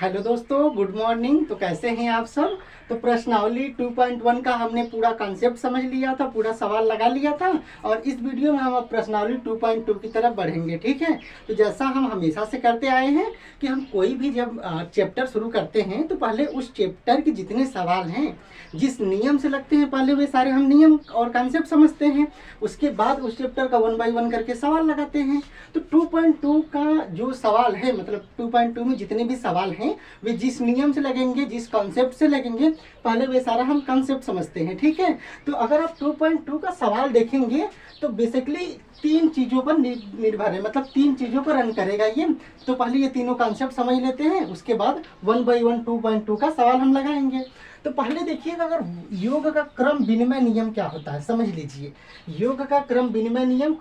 Hello दोस्तों, good morning. तो कैसे हैं आप सब। तो प्रश्नावली 2.1 का हमने पूरा कॉन्सेप्ट समझ लिया था, पूरा सवाल लगा लिया था और इस वीडियो में हम अब प्रश्नावली 2.2 की तरफ बढ़ेंगे। ठीक है। तो जैसा हम हमेशा से करते आए हैं कि हम कोई भी जब चैप्टर शुरू करते हैं तो पहले उस चैप्टर के जितने सवाल हैं, जिस नियम से लगते हैं, पहले वे सारे हम नियम और कॉन्सेप्ट समझते हैं। उसके बाद उस चैप्टर का 1 बाय 1 करके सवाल लगाते हैं। तो 2.2 का जो सवाल है, मतलब 2.2 में जितने भी सवाल हैं वे जिस नियम से लगेंगे, जिस कॉन्सेप्ट से लगेंगे, पहले वे सारा हम कॉन्सेप्ट समझते हैं। ठीक है। तो अगर आप 2.2 का सवाल देखेंगे तो बेसिकली 3 चीज़ों पर निर्भर है, मतलब 3 चीज़ों पर रन करेगा ये। तो पहले ये तीनों कॉन्सेप्ट समझ लेते हैं, उसके बाद 1 बाय 1 2.2 का सवाल हम लगाएंगे। तो पहले देखिएगा, अगर योग का क्रम विनिमय नियम क्या होता है समझ लीजिए। योग का क्रम विनिमय नियम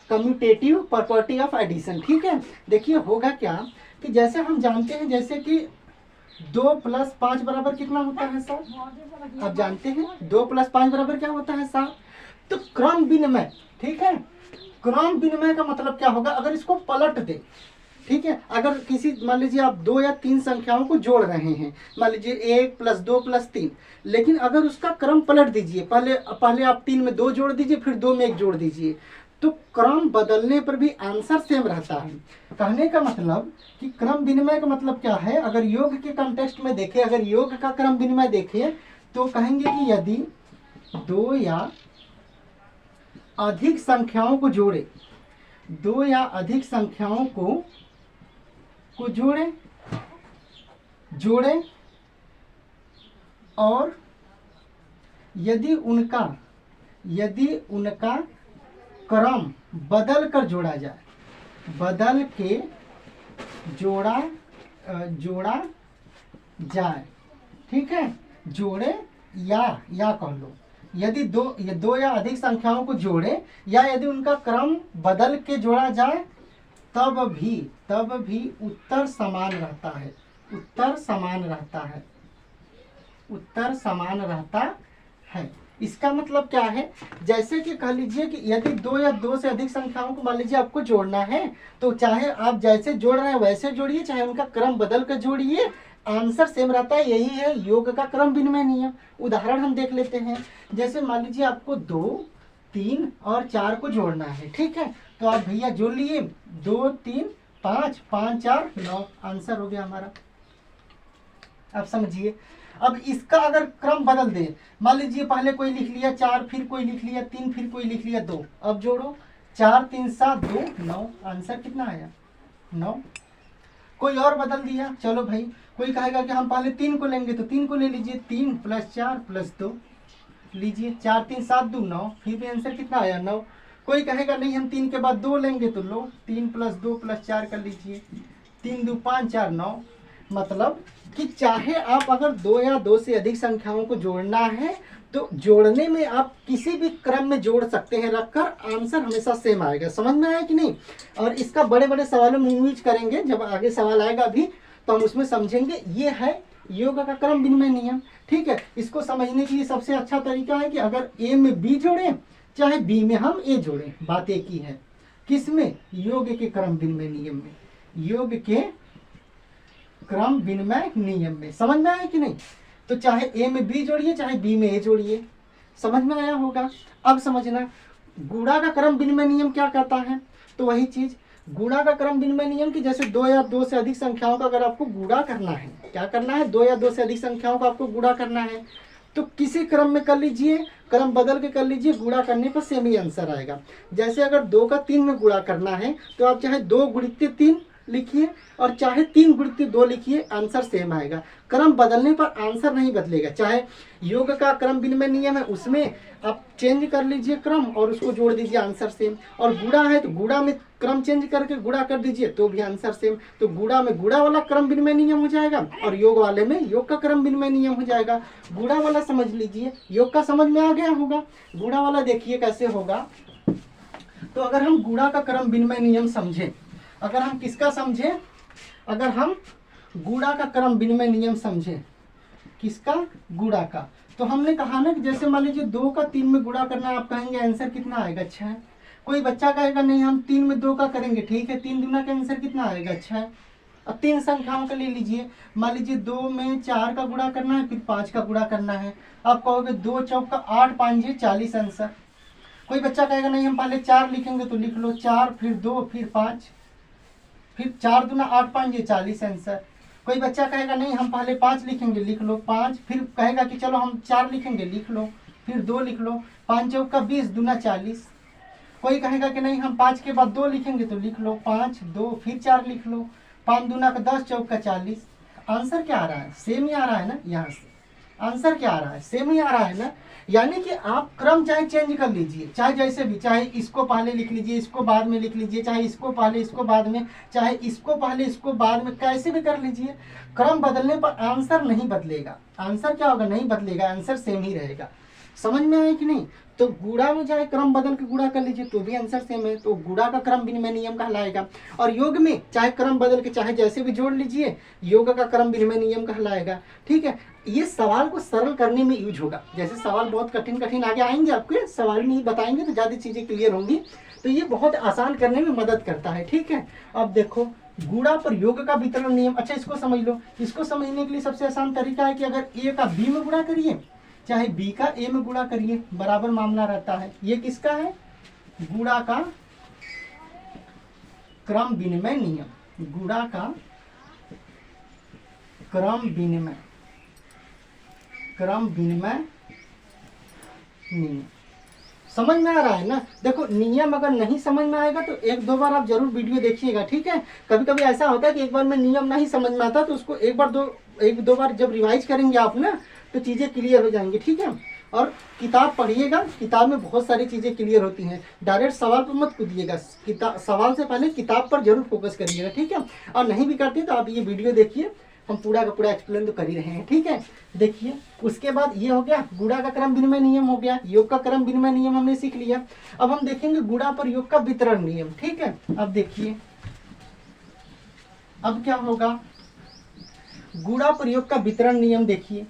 कम्यूटेटिव प्रॉपर्टी ऑफ एडिशन। ठीक है। देखिए होगा क्या कि जैसे हम जानते हैं, जैसे कि 2 + 5 बराबर कितना होता है 7। आप जानते हैं 2 + 5 बराबर क्या होता है 7। तो क्रम विनिमय, ठीक है, क्रम विनिमय का मतलब क्या होगा, अगर इसको पलट दे। ठीक है। अगर किसी, मान लीजिए आप 2 या 3 संख्याओं को जोड़ रहे हैं, मान लीजिए 1 + 2 + 3, लेकिन अगर उसका क्रम पलट दीजिए, पहले आप 3 में 2 जोड़ दीजिए, फिर 2 में 1 जोड़ दीजिए, तो क्रम बदलने पर भी आंसर सेम रहता है। कहने का मतलब कि क्रम विनिमय का मतलब क्या है, अगर योग के कॉन्टेक्स्ट में देखें, अगर योग का क्रम विनिमय देखें तो कहेंगे कि यदि 2 या अधिक संख्याओं को जोड़े, 2 या अधिक संख्याओं को जोड़े और यदि उनका क्रम बदल कर जोड़ा जाए, बदल के जोड़ा जाए। ठीक है। जोड़े या कह लो, यदि दो या अधिक संख्याओं को जोड़े या यदि उनका क्रम बदल के जोड़ा जाए, तब भी उत्तर समान रहता है। उत्तर समान रहता है। इसका मतलब क्या है, जैसे कि कह लीजिए कि यदि 2 या 2 से अधिक संख्याओं को मान लीजिए आपको जोड़ना है, तो चाहे आप जैसे जोड़ रहे हैं वैसे जोड़िए, चाहे उनका क्रम बदल कर जोड़िए, आंसर सेम रहता है। यही है योग का क्रम विनिमय नियम। उदाहरण हम देख लेते हैं। जैसे मान लीजिए आपको 2, 3 और 4 को जोड़ना है। ठीक है। तो आप भैया जोड़ लिए, 2 3 5 5 4 9, आंसर हो गया हमारा। अब समझिए, अब इसका अगर क्रम बदल दे, मान लीजिए पहले कोई लिख लिया 4, फिर कोई लिख लिया 3, फिर कोई लिख लिया 2, अब जोड़ो 4 3 7 2 9, आंसर कितना आया 9। कोई और बदल दिया, चलो भाई, कोई कहेगा कि हम पहले 3 को लेंगे, तो 3 को ले लीजिए, 3 + 4 + 2 लीजिए, 4 3 7 2 9, फिर भी आंसर कितना आया 9। कोई कहेगा नहीं हम 3 के बाद 2 लेंगे, तो लो 3 + 2 + 4 कर लीजिए, 3 2 5 4 9। मतलब कि चाहे आप अगर 2 या 2 से अधिक संख्याओं को जोड़ना है तो जोड़ने में आप किसी भी क्रम में जोड़ सकते हैं रखकर, आंसर हमेशा सेम आएगा। समझ में आया कि नहीं। और इसका बड़े बड़े सवालों में यूज करेंगे, जब आगे सवाल आएगा अभी तो हम उसमें समझेंगे। ये है योग का क्रम विनिमय नियम। ठीक है। इसको समझने के लिए सबसे अच्छा तरीका है कि अगर ए में बी जोड़ें, चाहे बी में हम ए जोड़ें, बात एक ही है। किसमें, योग के क्रम विनिमय नियम में, योग के क्रम विनिमय नियम में। समझ में आया कि नहीं। तो चाहे ए में बी जोड़िए, चाहे बी में ए जोड़िए, समझ में आया होगा। अब समझना गुणा का क्रम विनिमय नियम क्या कहता है। तो वही चीज, गुणा का क्रम विनिमय नियम की जैसे 2 या 2 से अधिक संख्याओं का अगर आपको गुणा करना है, क्या करना है, 2 या 2 से अधिक संख्याओं का आपको गुणा करना है, तो किसी क्रम में कर लीजिए, क्रम बदल के कर लीजिए, गुणा करने पर सेम ही आंसर आएगा। जैसे अगर 2 का 3 में गुणा करना है तो आप चाहे 2 × 3 लिखिए और चाहे 3 × 2 लिखिए, आंसर सेम आएगा। क्रम बदलने पर आंसर नहीं बदलेगा। चाहे योग का क्रम विनिमय नियम है, उसमें आप चेंज कर लीजिए क्रम और उसको जोड़ दीजिए, आंसर सेम। और गुणा है तो गुणा में क्रम चेंज करके गुणा कर दीजिए तो भी आंसर सेम। तो गुणा में गुणा वाला क्रम विनिमय नियम हो जाएगा और योग वाले में योग का क्रम विनिमय नियम हो जाएगा। गुणा वाला समझ लीजिए, योग का समझ में आ गया होगा। गुणा वाला देखिए कैसे होगा। तो अगर हम गुणा का क्रम विनिमय नियम समझें, अगर हम किसका समझें, अगर हम गुणा का क्रम विनिमय नियम समझें, किसका, गुणा का, तो हमने कहा ना कि जैसे मान लीजिए 2 का 3 में गुणा करना है, आप कहेंगे आंसर कितना आएगा 6। कोई बच्चा कहेगा नहीं हम 3 में 2 का करेंगे, ठीक है, 3 दूना का आंसर कितना आएगा 6। अब 3 संख्याओं का ले लीजिए, मान लीजिए 2 में 4 का गुणा करना है, फिर 5 का गुणा करना है। आप कहोगे 2 चौका 8 5 40 आंसर। कोई बच्चा कहेगा नहीं हम पहले 4 लिखेंगे, तो लिख लो 4 फिर 2 फिर 5, फिर 4 दूना 8 5 40 आंसर। कोई बच्चा कहेगा नहीं हम पहले 5 लिखेंगे, लिख लो 5, फिर कहेगा कि चलो हम 4 लिखेंगे, लिख लो, फिर 2 लिख लो, 5 चौका 20 दूना 40। कोई कहेगा कि नहीं हम 5 के बाद 2 लिखेंगे, तो लिख लो 5 2 फिर 4 लिख लो, 5 दूना का 10 चौका 40। आंसर क्या आ रहा है? सेम ही आ रहा है ना। यहाँ से आंसर क्या आ रहा है? सेम ही आ रहा है ना। यानी कि आप क्रम चाहे चेंज कर लीजिए, चाहे जैसे भी, चाहे इसको पहले लिख लीजिए, इसको बाद में लिख लीजिए, चाहे इसको पहले इसको बाद में, चाहे इसको पहले इसको बाद में, कैसे भी कर लीजिए, क्रम बदलने पर आंसर नहीं बदलेगा। आंसर क्या होगा? नहीं बदलेगा, आंसर सेम ही रहेगा। समझ में आया कि नहीं? तो गुणा में चाहे क्रम बदल के गुणा कर लीजिए तो भी आंसर सेम है, तो गुणा का क्रम विनिमय नियम कहलाएगा। और योग में चाहे क्रम बदल के चाहे जैसे भी जोड़ लीजिए, योग का क्रम विनिमय नियम कहलाएगा। ठीक है, ये सवाल को सरल करने में यूज होगा। जैसे सवाल बहुत कठिन कठिन आगे आएंगे, आपके सवाल नहीं बताएंगे तो ज़्यादा चीज़ें क्लियर होंगी, तो ये बहुत आसान करने में मदद करता है। ठीक है, अब देखो गुणा पर योग का वितरण नियम। अच्छा, इसको समझ लो। इसको समझने के लिए सबसे आसान तरीका है कि अगर ए का बी में गुणा करिए, चाहे बी का ए में गुणा करिए, बराबर मामला रहता है। ये किसका है? गुणा का क्रम विनिमय नियम। गुणा का क्रम विनिमय नियम समझ में आ रहा है ना। देखो नियम अगर नहीं समझ में आएगा तो 1-2 बार आप जरूर वीडियो देखिएगा। ठीक है, कभी कभी ऐसा होता है कि एक बार में नियम नहीं समझ में आता, तो उसको एक दो बार जब रिवाइज करेंगे आप ना, तो चीज़ें क्लियर हो जाएंगी। ठीक है, और किताब पढ़िएगा, किताब में बहुत सारी चीज़ें क्लियर होती हैं। डायरेक्ट सवाल पर मत कूदिएगा, सवाल से पहले किताब पर जरूर फोकस करिएगा। ठीक है, और नहीं भी करते तो आप ये वीडियो देखिए, हम पूरा का पूरा एक्सप्लेन तो कर ही रहे हैं। ठीक है, देखिए उसके बाद ये हो गया, गुणा का क्रम विनिमय नियम हो गया, योग का क्रम विनिमय नियम हमने सीख लिया। अब हम देखेंगे गुणा पर योग का वितरण नियम। ठीक है, अब देखिए अब क्या होगा, गुणा पर योग का वितरण नियम। देखिए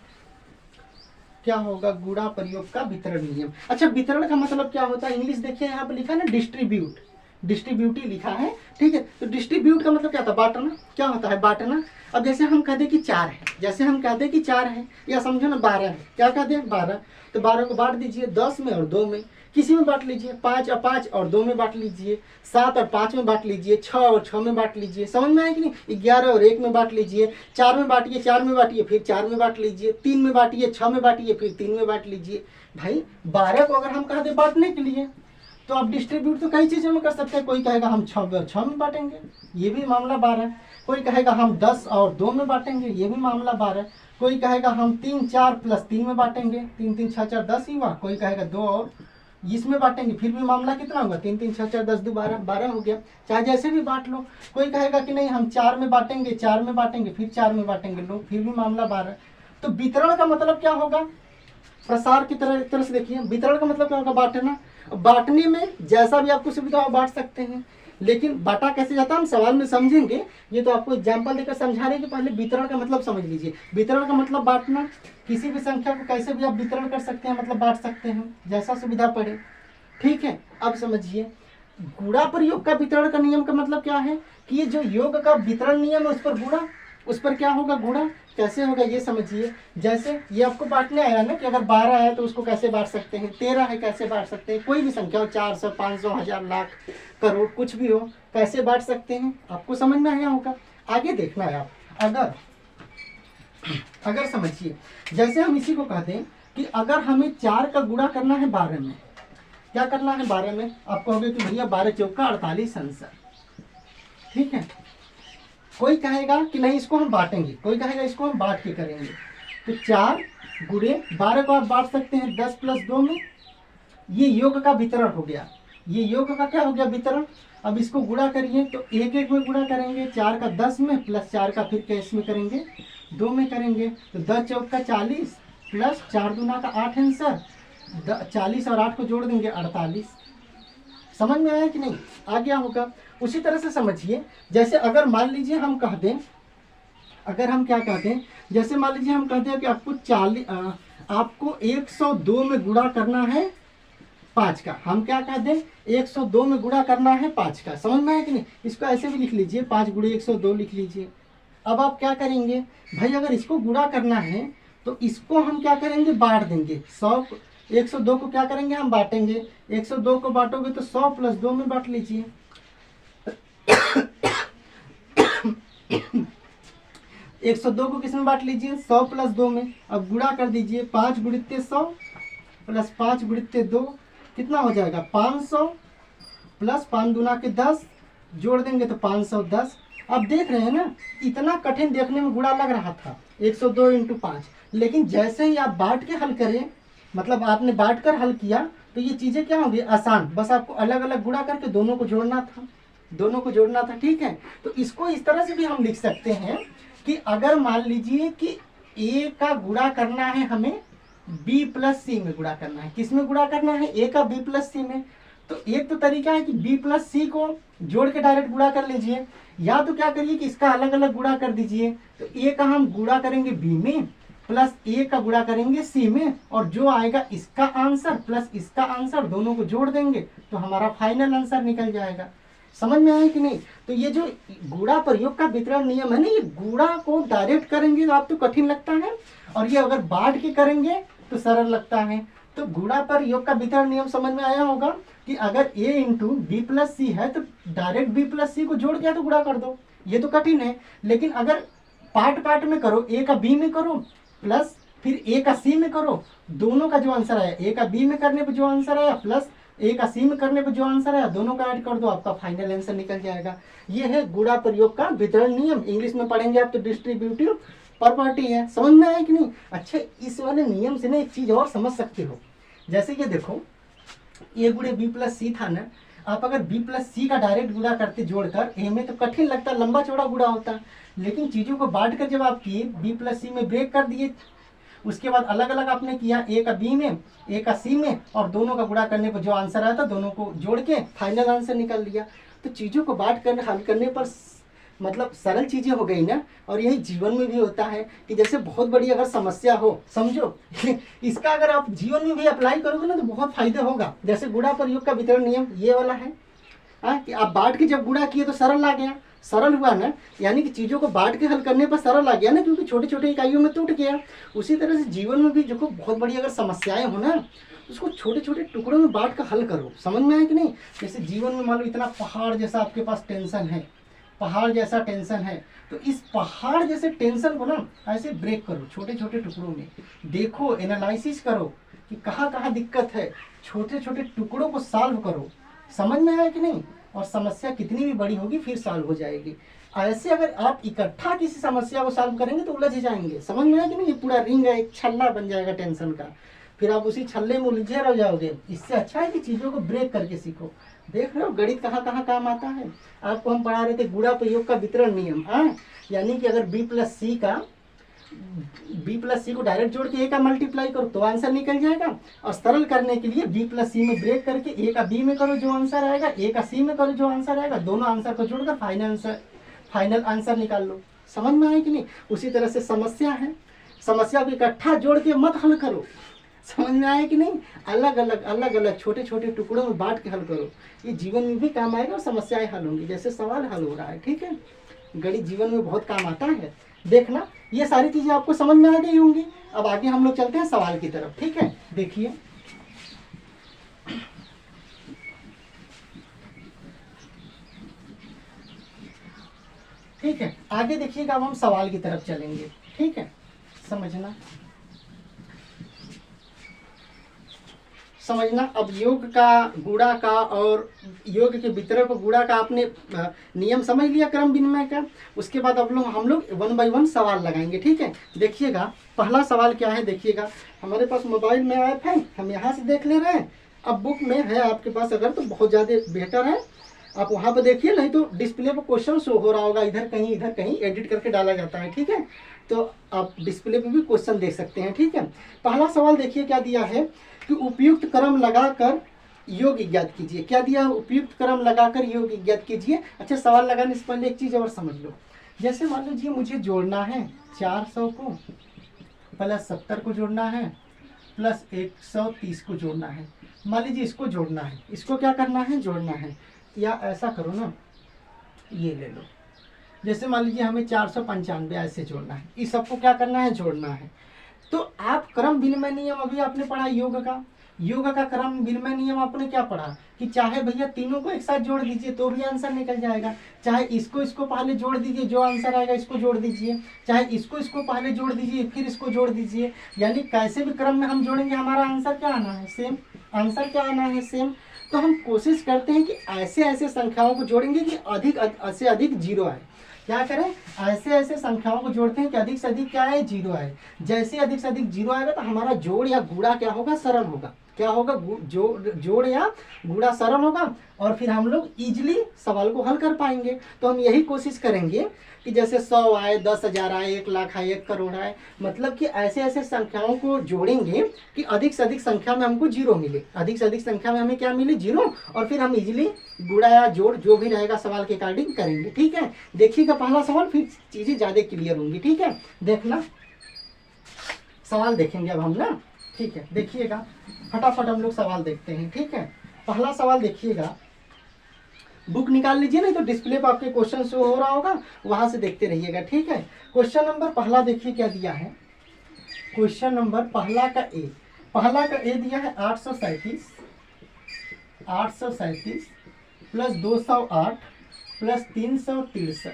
क्या होगा, गुणा पर योग का वितरण नियम। अच्छा, वितरण का मतलब क्या होता है? इंग्लिश देखिए यहाँ पे लिखा है ना, डिस्ट्रीब्यूट, डिस्ट्रीब्यूट ही लिखा है। ठीक है, तो डिस्ट्रीब्यूट का मतलब क्या होता है? बांटना। क्या होता है? बांटना। अब जैसे हम कहते कि 4 है, जैसे हम कहते कि 4 है, या समझो ना 12 है, क्या कहते हैं 12, तो 12 को बांट दीजिए 10 में और 2 में, किसी में बांट लीजिए, 5 और 5 और 2 में बांट लीजिए, 7 और 5 में बांट लीजिए, 6 और 6 में बांट लीजिए। समझ में आया कि नहीं? 11 और 1 में बांट लीजिए, 4 में बांटिए, 4 में बांटिए, फिर 4 में बांट लीजिए, 3 में बांटिए, 6 में बांटिए, फिर 3 में बांट लीजिए। भाई 12 को अगर हम कहते बांटने के लिए, तो आप डिस्ट्रीब्यूट तो कई चीज़ों में कर सकते हैं। कोई कहेगा हम 6 में बांटेंगे, ये भी मामला 12। कोई कहेगा हम 10 और 2 में बांटेंगे, ये भी मामला 12। कोई कहेगा हम 3 4 प्लस 3 में बांटेंगे, 3 3 6 4 10 ही हुआ। कोई कहेगा 2 और इसमें बांटेंगे, फिर भी मामला कितना होगा? 3 3 6 4 10 2 12, 12 हो गया। चाहे जैसे भी बांट लो। कोई कहेगा कि नहीं हम 4 में बांटेंगे, 4 में बांटेंगे, फिर 4 में बांटेंगे, लो फिर भी मामला 12। तो वितरण का मतलब क्या होगा? प्रसार की तरह से देखिए, वितरण का मतलब क्या होगा? बांटना। बांटने में जैसा भी आपको सुविधा हो बांट सकते हैं, लेकिन बांटा कैसे जाता है हम सवाल में समझेंगे। ये तो आपको एग्जाम्पल देकर समझा रहे कि पहले वितरण का मतलब समझ लीजिए। वितरण का मतलब बांटना। किसी भी संख्या को कैसे भी आप वितरण कर सकते हैं, मतलब बांट सकते हैं, जैसा सुविधा पड़े। ठीक है, अब समझिए गुणा पर योग का वितरण का नियम का मतलब क्या है कि ये जो योग का वितरण नियम है उस पर गुणा, उस पर क्या होगा? गुणा। कैसे होगा ये समझिए। जैसे ये आपको बांटने आया ना कि अगर 12 है तो उसको कैसे बांट सकते हैं, 13 है कैसे बांट सकते हैं, कोई भी संख्या हो, 400 500 1000 लाख करोड़ कुछ भी हो, कैसे बांट सकते हैं, आपको समझ में आया होगा। आगे देखना है आप। अगर समझिए, जैसे हम इसी को कहते हैं कि अगर हमें 4 का गुणा करना है 12 में, क्या करना है 12 में? आप कहोगे कि भैया 12 चौका 48 आंसर। ठीक है, कोई कहेगा कि नहीं इसको हम बांटेंगे, कोई कहेगा इसको हम बांट के करेंगे। तो 4 गुणे 12 को आप बांट सकते हैं 10 प्लस 2 में। ये योग का वितरण हो गया। ये योग का क्या हो गया? वितरण। अब इसको गुणा करिए तो 1 1 में गुणा करेंगे, 4 का 10 में प्लस 4 का फिर कैश में करेंगे 2 में करेंगे, तो 10 चौका 40 प्लस 4 दूना का 8 आंसर, 40 और 8 को जोड़ देंगे 48। समझ में आया कि नहीं? आ गया होगा। उसी तरह से समझिए, जैसे अगर मान लीजिए हम कह दें, अगर हम क्या कहते हैं, जैसे मान लीजिए हम कहते हैं कि आपको 102 में गुणा करना है 5 का। हम क्या कहते हैं? 102 में गुणा करना है 5 का। समझ में आया कि नहीं? इसको ऐसे भी लिख लीजिए, 5 गुणे 102 लिख लीजिए। अब आप क्या करेंगे भाई, अगर इसको गुणा करना है तो इसको हम क्या करेंगे, बांट देंगे। 102 को क्या करेंगे, हम बांटेंगे। 102 को बांटोगे तो 100 प्लस 2 में बांट लीजिए। 102 को किस में बांट लीजिए, 100 प्लस 2 में। अब गुणा कर दीजिए, 5 गुणित्ते 100 प्लस 5 गुणित्ते 2 कितना हो जाएगा, 500 प्लस 5 दूना के 10, जोड़ देंगे तो 510। अब देख रहे हैं ना, इतना कठिन देखने में गुणा लग रहा था 102 इंटू 5, लेकिन जैसे ही आप बांट के हल करें, मतलब आपने बांट कर हल किया, तो ये चीज़ें क्या होंगी, आसान। बस आपको अलग अलग गुणा करके दोनों को जोड़ना था, दोनों को जोड़ना था, ठीक है। तो इसको इस तरह से भी हम लिख सकते हैं कि अगर मान लीजिए कि a का गुणा करना है हमें b प्लस सी में गुणा करना है। किस में गुणा करना है, a का b प्लस सी में। तो एक तो तरीका है कि b प्लस सी को जोड़ के डायरेक्ट गुणा कर लीजिए, या तो क्या करिए कि इसका अलग अलग गुणा कर दीजिए। तो a का हम गुणा करेंगे b में, प्लस a का गुणा करेंगे c में, और जो आएगा इसका आंसर प्लस इसका आंसर, दोनों को जोड़ देंगे तो हमारा फाइनल आंसर निकल जाएगा। समझ में आया कि नहीं। तो ये जो गुणा प्रयोग का वितरण नियम है ना, ये गुणा को डायरेक्ट करेंगे तो आपको कठिन लगता है, और ये अगर बांट के करेंगे तो सरल लगता है। तो गुणा प्रयोग का वितरण नियम समझ में आया होगा कि अगर a इंटू बी प्लस सी है तो डायरेक्ट b प्लस सी को जोड़ के तो गुणा कर दो, ये तो कठिन है। लेकिन अगर पार्ट पार्ट में करो, a का b में करो प्लस फिर a का c में करो, दोनों का जो आंसर आया, a का b में करने पर जो आंसर आया प्लस a का c में करने पर जो आंसर आया, दोनों का ऐड कर दो, आपका फाइनल आंसर निकल जाएगा। ये है गुणा प्रयोग का वितरण नियम। इंग्लिश में पढ़ेंगे आप तो डिस्ट्रीब्यूटिव प्रॉपर्टी है। समझ में आया कि नहीं। अच्छा, इस वाले नियम से ना एक चीज और समझ सकते हो। जैसे कि देखो, a गुणे b प्लस सी था ना, आप अगर b प्लस सी का डायरेक्ट गुणा करते जोड़कर, a में तो कठिन लगता, लंबा चौड़ा गुणा होता, लेकिन चीजों को बांट कर जब आप किए, b प्लस सी में ब्रेक कर दिए, उसके बाद अलग अलग आपने किया, a का b में, a का c में, और दोनों का गुणा करने पर जो आंसर आया था दोनों को जोड़ के फाइनल आंसर निकाल दिया। तो चीज़ों को बांट कर हल करने पर मतलब सरल चीज़ें हो गई ना। और यही जीवन में भी होता है कि जैसे बहुत बड़ी अगर समस्या हो, समझो इसका अगर आप जीवन में भी अप्लाई करोगे ना तो बहुत फायदा होगा। जैसे गुणा प्रयोग का वितरण नियम ये वाला है, कि आप बांट के जब गुणा किए तो सरल आ गया, सरल हुआ ना, यानी कि चीज़ों को बांट के हल करने पर सरल आ गया ना, क्योंकि छोटे छोटे इकाइयों में टूट गया। उसी तरह से जीवन में भी जो बहुत बड़ी अगर समस्याएं हो ना, उसको छोटे छोटे टुकड़ों में बांट कर हल करो। समझ में आया कि नहीं। जैसे जीवन में मान लो इतना पहाड़ जैसा आपके पास टेंशन है, पहाड़ जैसा टेंशन है, तो इस पहाड़ जैसे टेंशन को ना ऐसे ब्रेक करो छोटे छोटे टुकड़ों में, देखो, एनालिसिस करो कि कहाँ कहाँ दिक्कत है, छोटे छोटे टुकड़ों को सॉल्व करो। समझ में आया कि नहीं। और समस्या कितनी भी बड़ी होगी फिर सॉल्व हो जाएगी। ऐसे अगर आप इकट्ठा किसी समस्या को सॉल्व करेंगे तो उलझ जाएंगे। समझ में आया कि नहीं। ये पूरा रिंग है, एक छल्ला बन जाएगा टेंशन का, फिर आप उसी छल्ले में उलझे रह जाओगे। इससे अच्छा है कि चीज़ों को ब्रेक करके सीखो। देख रहे हो गणित कहाँ कहाँ काम आता है। आपको हम पढ़ा रहे थे गुणा प्रयोग का वितरण नियम, हाँ, यानी कि अगर b प्लस सी को डायरेक्ट जोड़ के a का मल्टीप्लाई करो तो आंसर निकल जाएगा। और सरल करने के लिए b प्लस सी में ब्रेक करके a का b में करो जो आंसर आएगा, a का c में करो जो आंसर आएगा, दोनों आंसर को जोड़कर फाइनल आंसर निकाल लो। समझ में आए कि नहीं। उसी तरह से समस्या है, समस्या को इकट्ठा जोड़ के मत हल करो। समझ में आया कि नहीं। अलग अलग छोटे छोटे टुकड़ों में बांट के हल करो। ये जीवन में भी काम आएगा और समस्याएं हल होंगी, जैसे सवाल हल हो रहा है। ठीक है, गणित जीवन में बहुत काम आता है। देखना, ये सारी चीजें आपको समझ में आ गई होंगी। अब आगे हम लोग चलते हैं सवाल की तरफ। ठीक है, देखिए ठीक है, आगे देखिएगा। अब हम सवाल की तरफ चलेंगे। ठीक है, समझना। अब योग का, गुणा का और योग के वितरण को गुणा का आपने नियम समझ लिया, क्रम विनिमय का। उसके बाद अब हम लोग 1 बाय 1 सवाल लगाएंगे। ठीक है, देखिएगा पहला सवाल क्या है। देखिएगा, हमारे पास मोबाइल में ऐप है, हम यहाँ से देख ले रहे हैं। अब बुक में है आपके पास अगर तो बहुत ज़्यादा बेहतर है, आप वहाँ पर देखिए, नहीं तो डिस्प्ले पर क्वेश्चन शो हो रहा होगा, इधर कहीं एडिट करके डाला जाता है। ठीक है, तो आप डिस्प्ले पे भी क्वेश्चन देख सकते हैं। ठीक है, पहला सवाल देखिए क्या दिया है कि उपयुक्त क्रम लगाकर योग ज्ञात कीजिए। क्या दिया, उपयुक्त क्रम लगाकर योग ज्ञात कीजिए। अच्छा, सवाल लगाने से पहले एक चीज़ और समझ लो। जैसे मान लीजिए मुझे जोड़ना है 400 को प्लस 70 को जोड़ना है प्लस 130 को जोड़ना है। मान लीजिए इसको जोड़ना है, इसको क्या करना है, जोड़ना है। या ऐसा करो ना, ये ले लो, जैसे मान लीजिए हमें 495 ऐसे जोड़ना है, इस सबको क्या करना है, जोड़ना है। तो आप क्रम विनिमय नियम अभी आपने पढ़ा योग का क्रम विनिमय नियम आपने क्या पढ़ा कि चाहे भैया तीनों को एक साथ जोड़ दीजिए तो भी आंसर निकल जाएगा, चाहे इसको पहले जोड़ दीजिए, जो आंसर आएगा इसको जोड़ दीजिए, चाहे इसको पहले जोड़ दीजिए फिर इसको जोड़ दीजिए, यानी कैसे भी क्रम में हम जोड़ेंगे हमारा आंसर क्या आना है, सेम आंसर क्या आना है, सेम। तो हम कोशिश करते हैं कि ऐसे ऐसे संख्याओं को जोड़ेंगे कि अधिक से अधिक जीरो आए। क्या करें, ऐसे ऐसे संख्याओं को जोड़ते हैं कि अधिक से अधिक क्या है, जीरो आए। जैसे अधिक से अधिक जीरो आएगा तो हमारा जोड़ या गुणा क्या होगा, सरल होगा। क्या होगा, जोड़ या गुणा सरल होगा और फिर हम लोग इजीली सवाल को हल कर पाएंगे। तो हम यही कोशिश करेंगे कि जैसे 100 आए, 10,000 आए, 1 लाख आए, 1 करोड़ आए, मतलब कि ऐसे ऐसे संख्याओं को जोड़ेंगे कि अधिक से अधिक संख्या में हमको जीरो मिले, अधिक से अधिक संख्या में हमें क्या मिले, जीरो, और फिर हम इजीली गुणा या जोड़ जो भी रहेगा सवाल के अकॉर्डिंग करेंगे। ठीक है, देखिएगा पहला सवाल, फिर चीजें ज्यादा क्लियर होंगी। ठीक है, देखना सवाल देखेंगे अब हम ना। ठीक है, देखिएगा फटाफट हम लोग सवाल देखते हैं। ठीक है, पहला सवाल देखिएगा, बुक निकाल लीजिए, नहीं तो डिस्प्ले पर आपके क्वेश्चन शो हो रहा होगा, वहां से देखते रहिएगा। ठीक है, क्वेश्चन नंबर पहला देखिए क्या दिया है। क्वेश्चन नंबर पहला का ए दिया है 837 प्लस 208 प्लस 363।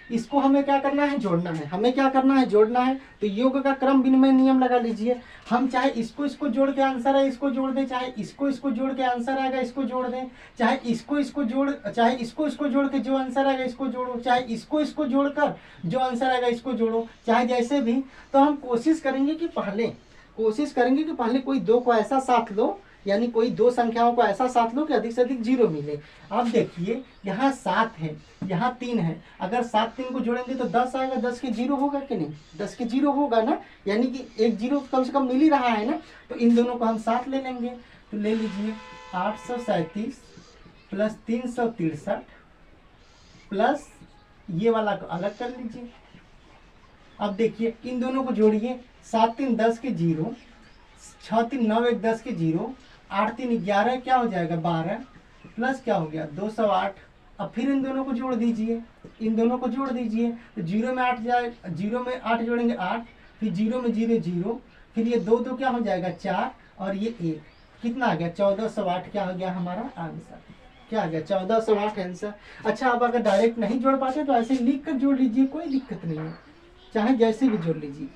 इसको हमें क्या करना है, जोड़ना है। हमें क्या करना है, जोड़ना है। तो योग का क्रम विनिमय नियम लगा लीजिए। हम चाहे इसको जोड़ के आंसर है इसको जोड़ दें, चाहे इसको जोड़ के आंसर आएगा इसको जोड़ दें, चाहे इसको जोड़ के जो आंसर आएगा इसको जोड़ो, चाहे इसको जोड़कर जो आंसर आएगा इसको जोड़ो, चाहे जैसे भी। तो हम कोशिश करेंगे कि पहले कोई दो को ऐसा साथ लो, यानी कोई दो संख्याओं को ऐसा साथ लो कि अधिक से अधिक जीरो मिले। अब देखिए यहाँ 7 है, यहाँ 3 है, अगर 7 3 को जोड़ेंगे तो 10 आएगा, 10 के जीरो होगा कि नहीं, 10 के जीरो होगा ना, यानी कि एक जीरो कम से कम मिल ही रहा है ना। तो इन दोनों को हम साथ ले लेंगे। तो ले लीजिए 837 प्लस 363 प्लस ये वाला को अलग कर लीजिए। अब देखिए इन दोनों को जोड़िए, 7 3 10 के जीरो, 6 3 9 1 10 के जीरो, 8 3 11 क्या हो जाएगा 12 प्लस क्या हो गया 208। अब फिर इन दोनों को जोड़ दीजिए, तो जीरो में 8 जाए, जीरो में 8 जोड़ेंगे 8, फिर जीरो में 0 0, फिर ये 2 2 क्या हो जाएगा 4 और ये 1, कितना आ गया 1408। क्या हो गया हमारा आंसर, क्या आ गया 1408 आंसर। अच्छा, अब अगर डायरेक्ट नहीं जोड़ पाते तो ऐसे लिख कर जोड़ लीजिए, कोई दिक्कत नहीं है, चाहे जैसे भी जोड़ लीजिए।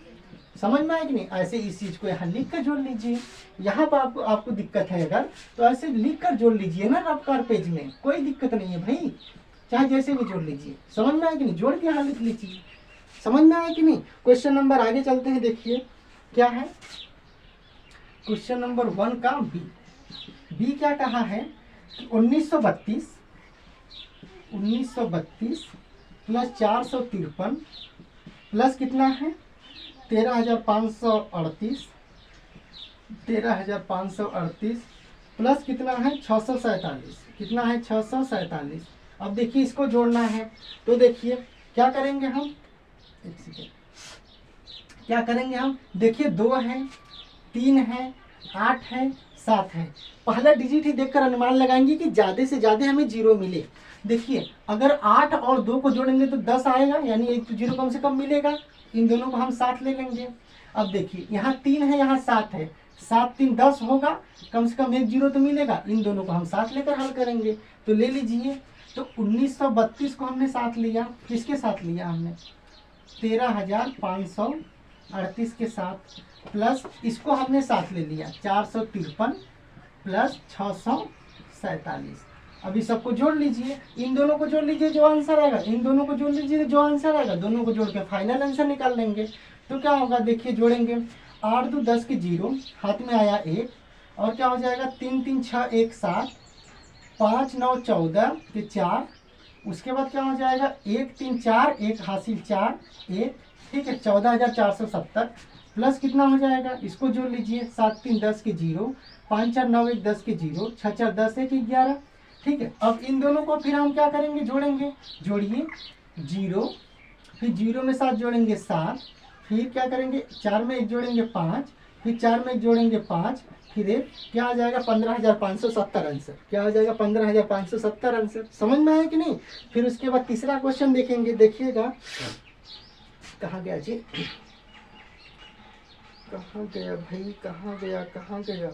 समझ में आया कि नहीं, ऐसे इस चीज को यहाँ लिख कर जोड़ लीजिए। यहाँ पर आपको दिक्कत है अगर, तो ऐसे लिख कर जोड़ लीजिए ना रफ्तार पेज में, कोई दिक्कत नहीं है भाई, चाहे जैसे भी जोड़ लीजिए। समझ में आया कि नहीं, जोड़ के यहाँ लिख लीजिए। समझ में आया कि नहीं। क्वेश्चन नंबर आगे चलते हैं, देखिए क्या है। क्वेश्चन नंबर 1 का बी क्या कहा है कि 1932 प्लस 453 प्लस कितना है 13,538 प्लस कितना है 647, कितना है 647। अब देखिए इसको जोड़ना है, तो देखिए क्या करेंगे हम, एक सेकेंड, क्या करेंगे हम, देखिए 2 है, 3 है, 8 है, 7 है। पहला डिजिट ही देखकर अनुमान लगाएंगे कि ज्यादा से ज्यादा हमें जीरो मिले। देखिए अगर 8 और 2 को जोड़ेंगे तो 10 आएगा, यानी एक तो जीरो कम से कम मिलेगा। इन दोनों को हम साथ ले लेंगे। अब देखिए यहाँ 3 है, यहाँ 7 है, 7 3 10 होगा, कम से कम एक जीरो तो मिलेगा। इन दोनों को हम साथ लेकर हल करेंगे। तो ले लीजिए, तो 1932 को हमने साथ लिया, किसके साथ लिया हमने 13,538 के साथ, प्लस इसको हमने साथ ले लिया 453 प्लस 647। अभी सबको जोड़ लीजिए, इन दोनों को जोड़ लीजिए जो आंसर आएगा, इन दोनों को जोड़ लीजिए जो आंसर आएगा, दोनों को जोड़ के फाइनल आंसर निकाल लेंगे। तो क्या होगा, देखिए जोड़ेंगे 8 2 10 के जीरो, हाथ में आया 1, और क्या हो जाएगा 3 3 6 1 7, 5 9 14 के 4, उसके बाद क्या हो जाएगा 1 3 4 1 हासिल 4 1, ठीक है 14,470 प्लस कितना हो जाएगा, इसको जोड़ लीजिए 7 3 10 के जीरो, 5 4 9 1 10 के जीरो, 6 4 10 1 11, ठीक है। अब इन दोनों को फिर हम क्या करेंगे, जोड़ेंगे, जोड़िए 0, फिर 0 में 7 जोड़ेंगे 7, फिर क्या करेंगे 4 में 1 जोड़ेंगे 5, फिर 4 में 1 जोड़ेंगे 5, फिर एक क्या आ जाएगा 15,570 आंसर। क्या हो जाएगा 15,570 आंसर। समझ में आया कि नहीं। फिर उसके बाद तीसरा क्वेश्चन देखेंगे, देखिएगा कहाँ गया जी, कहाँ गया भाई, कहाँ गया कहाँ गया,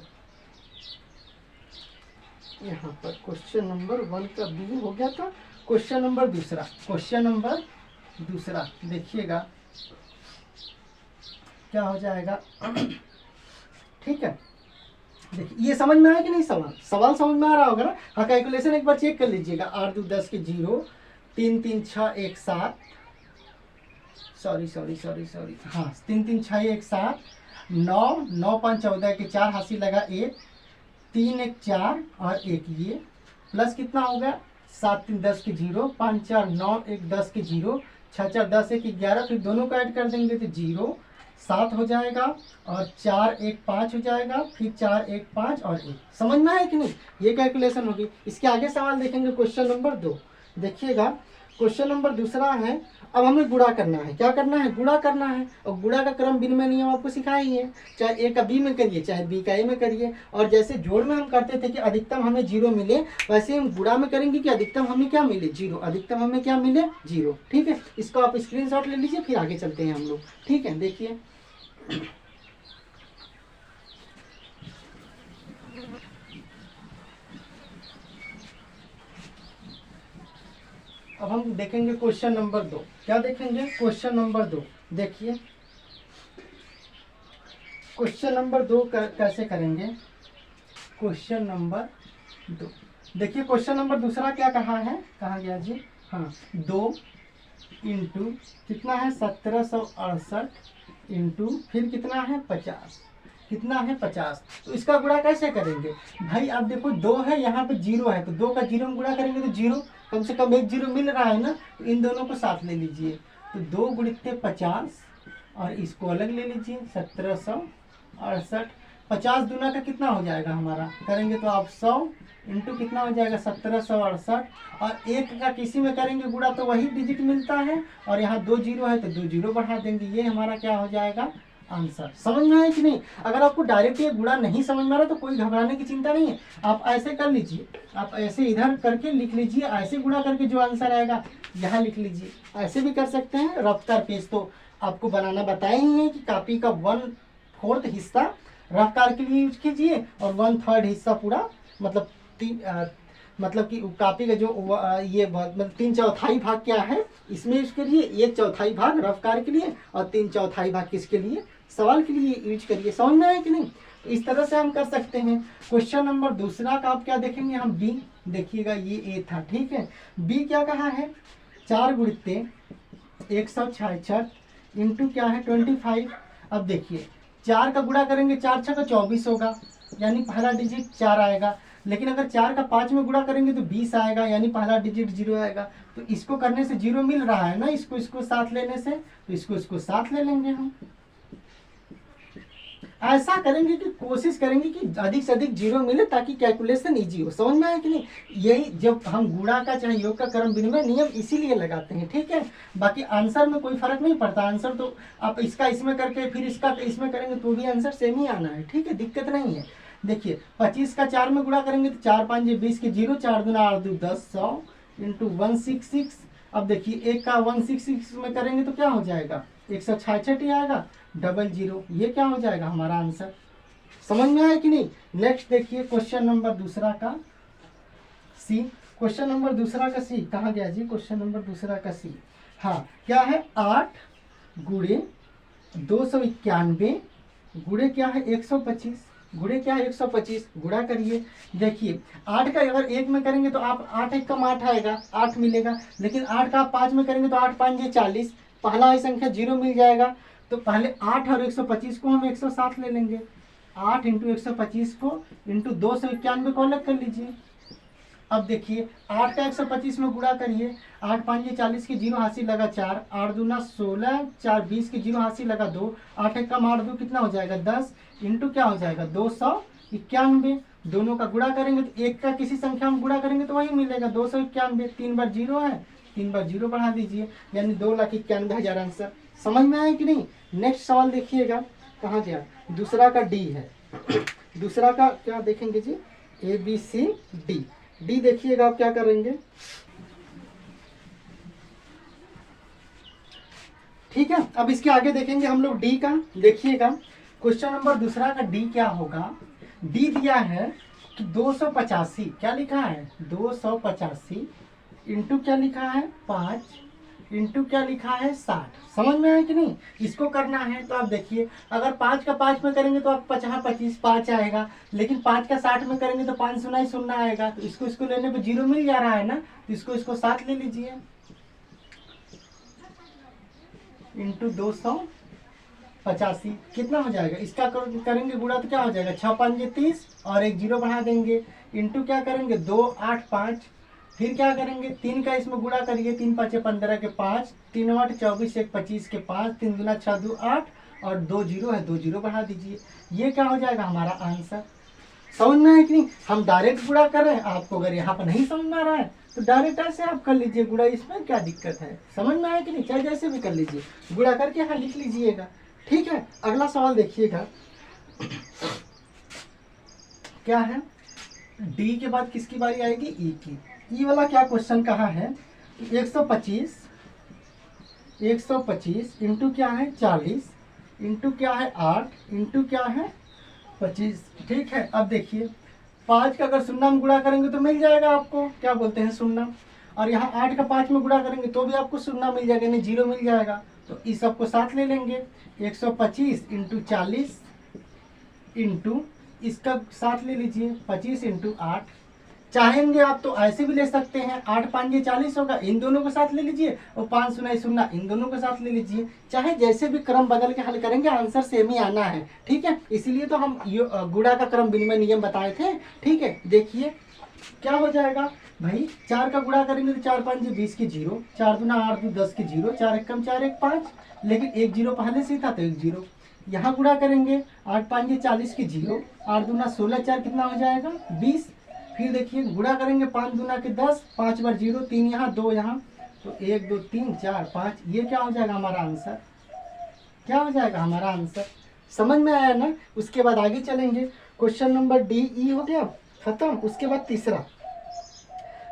यहाँ पर क्वेश्चन नंबर 1 का बी हो गया था। क्वेश्चन नंबर दूसरा, क्वेश्चन नंबर दूसरा देखिएगा क्या हो जाएगा। ठीक है, देखिए ये समझ में आया कि नहीं, सवाल समझ में आ रहा होगा ना। हाँ, कैलकुलेशन एक बार चेक कर लीजिएगा। 8 2 10 के 0, 3 3 6 1 7, सॉरी, हाँ 3 3 6 1 7, 9 9 5 14 के 4 हासिल लगा 1, 3 1 4 और 1 ये प्लस कितना हो गया 7 3 10 के 0, 5 4 9 1 10 के 0, 6 4 10 1 11, फिर दोनों को ऐड कर देंगे तो 0 7 हो जाएगा और 4 1 5 हो जाएगा, फिर 4 1 5 और 1। समझ में आया कि नहीं, ये कैलकुलेशन होगी। इसके आगे सवाल देखेंगे क्वेश्चन नंबर 2। देखिएगा क्वेश्चन नंबर दूसरा है। अब हमें गुणा करना है। क्या करना है, गुणा करना है। और गुणा का क्रम विनिमय नियम आपको सिखाया ही है, चाहे ए का बी में करिए चाहे बी का ए में करिए। और जैसे जोड़ में हम करते थे कि अधिकतम हमें 0 मिले, वैसे हम गुणा में करेंगे कि अधिकतम हमें क्या मिले 0, अधिकतम हमें क्या मिले 0। ठीक है, इसको आप स्क्रीनशॉट ले लीजिए, फिर आगे चलते हैं हम लोग। ठीक है, देखिए अब हम देखेंगे क्वेश्चन नंबर 2। क्या देखेंगे, क्वेश्चन नंबर 2। देखिए क्वेश्चन नंबर 2 कैसे करेंगे। क्वेश्चन नंबर 2 देखिए, क्वेश्चन नंबर दूसरा क्या कहा है, कहा गया जी, हाँ 2 इंटू कितना है 1768 इंटू फिर कितना है 50, कितना है 50। तो इसका गुणा कैसे करेंगे भाई। आप देखो 2 है, यहाँ पे 0 है, तो 2 का 0 में गुणा करेंगे तो 0, कम से कम एक 0 मिल रहा है ना। तो इन दोनों को साथ ले लीजिए, तो 2 गुणित 50 और इसको अलग ले लीजिए 1768। 50 दूना का कितना हो जाएगा हमारा, करेंगे तो आप 100 इंटू कितना हो जाएगा 1768। और एक का किसी में करेंगे गुणा तो वही डिजिट मिलता है, और यहाँ 2 0 है तो 2 0 बढ़ा देंगे, ये हमारा क्या हो जाएगा आंसर। समझ में आया कि नहीं। अगर आपको डायरेक्ट ये गुणा नहीं समझ में आ रहा तो कोई घबराने की चिंता नहीं है, आप ऐसे कर लीजिए, आप ऐसे इधर करके लिख लीजिए, ऐसे गुणा करके जो आंसर आएगा यहाँ लिख लीजिए। ऐसे भी कर सकते हैं। रफ्तार पेज तो आपको बनाना बताया ही है कि कॉपी का 1/4 हिस्सा रफ्तार के लिए यूज कीजिए और 1/3 हिस्सा पूरा मतलब कि कॉपी का जो ये मतलब 3/4 भाग क्या है इसमें यूज करिए, 1/4 भाग रफ्तार के लिए और 3/4 भाग किसके लिए, सवाल के लिए यूज करिए। समझ में आया कि नहीं। तो इस तरह से हम कर सकते हैं। क्वेश्चन नंबर दूसरा का आप क्या देखेंगे, हम बी देखिएगा, ये ए था। ठीक है, बी क्या कहा है 4 गुणित 166 इंटू क्या है 25। अब देखिए 4 का गुणा करेंगे 4 6 का 24 होगा, यानी पहला डिजिट 4 आएगा। लेकिन अगर 4 का 5 में गुणा करेंगे तो 20 आएगा, यानी पहला डिजिट 0 आएगा। तो इसको करने से 0 मिल रहा है ना, इसको साथ लेने से, तो इसको साथ ले लेंगे हम। ऐसा करेंगे कि कोशिश करेंगे कि अधिक से अधिक 0 मिले ताकि कैलकुलेशन इजी हो। समझ में आया कि नहीं। यही जब हम गुणा का चाहे योग का क्रम विनिमय नियम इसीलिए लगाते हैं। ठीक है, बाकी आंसर में कोई फर्क नहीं पड़ता। आंसर तो आप इसका इसमें करके फिर इसका इसमें करेंगे तो भी आंसर सेम ही आना है। ठीक है, दिक्कत नहीं है। देखिए 25 का 4 में गुणा करेंगे तो 4 5 20 के 0, 4 दूना 8 2 10 100 इंटू 166। अब देखिए 1 का 166 में करेंगे तो क्या हो जाएगा 166 ही आएगा, 00। ये क्या हो जाएगा हमारा आंसर। समझ में आया कि नहीं। नेक्स्ट देखिए क्वेश्चन नंबर दूसरा का सी। क्वेश्चन नंबर दूसरा का सी कहाँ गया जी, क्वेश्चन नंबर दूसरा का सी। हाँ क्या है 8 गुणे 291 गुणे क्या है 125, गुणे क्या है 125, गुणा करिए। देखिए 8 का अगर 1 में करेंगे तो आप 8 1 कम 8 आएगा, 8 मिलेगा। लेकिन 8 का आप 5 में करेंगे तो 8 5 40, पहला ही संख्या 0 मिल जाएगा। तो पहले 8 और 125 को हम 107 ले लेंगे। 8 इंटू 125 को इंटू 291 को अलग कर लीजिए। अब देखिए 8 का 125 में गुणा करिए, 8 5 40 के 0 हासिल लगा 4, 8 दूना 16, 4 20 के 0 हासिल लगा 2, 8 1 कम 8 2 कितना हो जाएगा 10 इंटू क्या हो जाएगा 291। दोनों का गुणा करेंगे तो एक का किसी संख्या में गुणा करेंगे तो वही मिलेगा 291। 3 बार 0 है, 3 बार 0 बढ़ा दीजिए, यानी 2,91,000 आंसर। समझ में आया कि नहीं। नेक्स्ट सवाल देखिएगा कहाँ गया, दूसरा का डी है। दूसरा का क्या देखेंगे जी, A B C D. D देखिएगा आप क्या करेंगे, ठीक है। अब इसके आगे देखेंगे हम लोग डी का। देखिएगा क्वेश्चन नंबर दूसरा का डी क्या होगा। डी दिया है कि 285, क्या लिखा है 285 इंटू क्या लिखा है 5 इंटू क्या लिखा है 60। समझ में आया कि नहीं, इसको करना है। तो आप देखिए अगर 5 का 5 में करेंगे तो आप 50 25 5 आएगा, लेकिन 5 का 60 में करेंगे तो 5 सुना ही सुनना आएगा। तो इसको लेने पे 0 मिल जा रहा है ना, तो इसको साथ ले लीजिए इंटू 285 कितना हो जाएगा, इसका करेंगे गुणा तो क्या हो जाएगा 6 5 30 और एक 0 बढ़ा देंगे, इंटू क्या करेंगे 2 8 5, फिर क्या करेंगे 3 का इसमें गुणा करिए, 3 5 15 के 5, 3 8 24 1 25 के 5, 3 दूना 6 2 8 और 2 0 है, 2 0 बढ़ा दीजिए। ये क्या हो जाएगा हमारा आंसर। समझ में आया कि नहीं, हम डायरेक्ट गुणा कर रहे हैं। आपको अगर यहाँ पर नहीं समझ में आ रहा है तो डायरेक्ट ऐसे आप कर लीजिए गुणा, इसमें क्या दिक्कत है। समझ में आया कि नहीं, चाहे जैसे भी कर लीजिए, गुणा करके यहाँ लिख लीजिएगा, ठीक है। अगला सवाल देखिएगा क्या है, डी के बाद किसकी बारी आएगी, ई की। ई वाला क्या क्वेश्चन कहा है, 125 इंटू क्या है 40 इंटू क्या है 8 इंटू क्या है 25, ठीक है। अब देखिए 5 का अगर शून्य में गुणा करेंगे तो मिल जाएगा आपको, क्या बोलते हैं शून्य, और यहाँ 8 का 5 में गुणा करेंगे तो भी आपको शून्य मिल जाएगा, नहीं 0 मिल जाएगा। तो इस सबको साथ ले लेंगे, 125 इंटू 40 इंटू इसका साथ ले लीजिए 25 इंटू 8। चाहेंगे आप तो ऐसे भी ले सकते हैं, 8 5 40 होगा, इन दोनों को साथ ले लीजिए, और 5 शून्य शून्य इन दोनों को साथ ले लीजिए। चाहे जैसे भी क्रम बदल के हल करेंगे आंसर सेम ही आना है, ठीक है। इसीलिए तो हम गुणा का क्रम विनिमय नियम बताए थे, ठीक है। देखिए क्या हो जाएगा भाई, 4 का गुणा करेंगे तो 4 5 20 की 0, 4 दूना 8 2 10 की 0, 4 1 कम 4 1 5, लेकिन एक 0 पहले से था तो एक 0। यहाँ गुणा करेंगे 8 5 40 की 0, 8 दूना 16, 4 कितना हो जाएगा 20। फिर देखिए गुणा करेंगे 5 दूना के 10, 5 बार 0, 3 यहाँ 2 यहाँ, तो 1 2 3 4 5, ये क्या हो जाएगा हमारा आंसर, क्या हो जाएगा हमारा आंसर। समझ में आया ना। उसके बाद आगे चलेंगे, क्वेश्चन नंबर डी ई हो गया खत्म। उसके बाद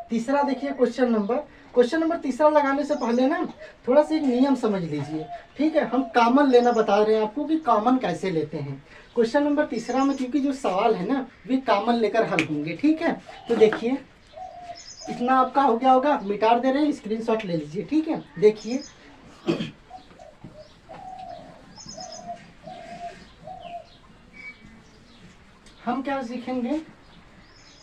तीसरा देखिए क्वेश्चन नंबर तीसरा लगाने से पहले ना थोड़ा सा एक नियम समझ लीजिए, ठीक है। हम कॉमन लेना बता रहे हैं आपको कि कॉमन कैसे लेते हैं। क्वेश्चन नंबर तीसरा में क्योंकि जो सवाल है ना वे कॉमन लेकर हल होंगे, ठीक है। तो देखिए इतना आपका हो गया होगा, मिटा दे रहे हैं, स्क्रीनशॉट ले लीजिए, ठीक है। देखिए हम क्या सीखेंगे,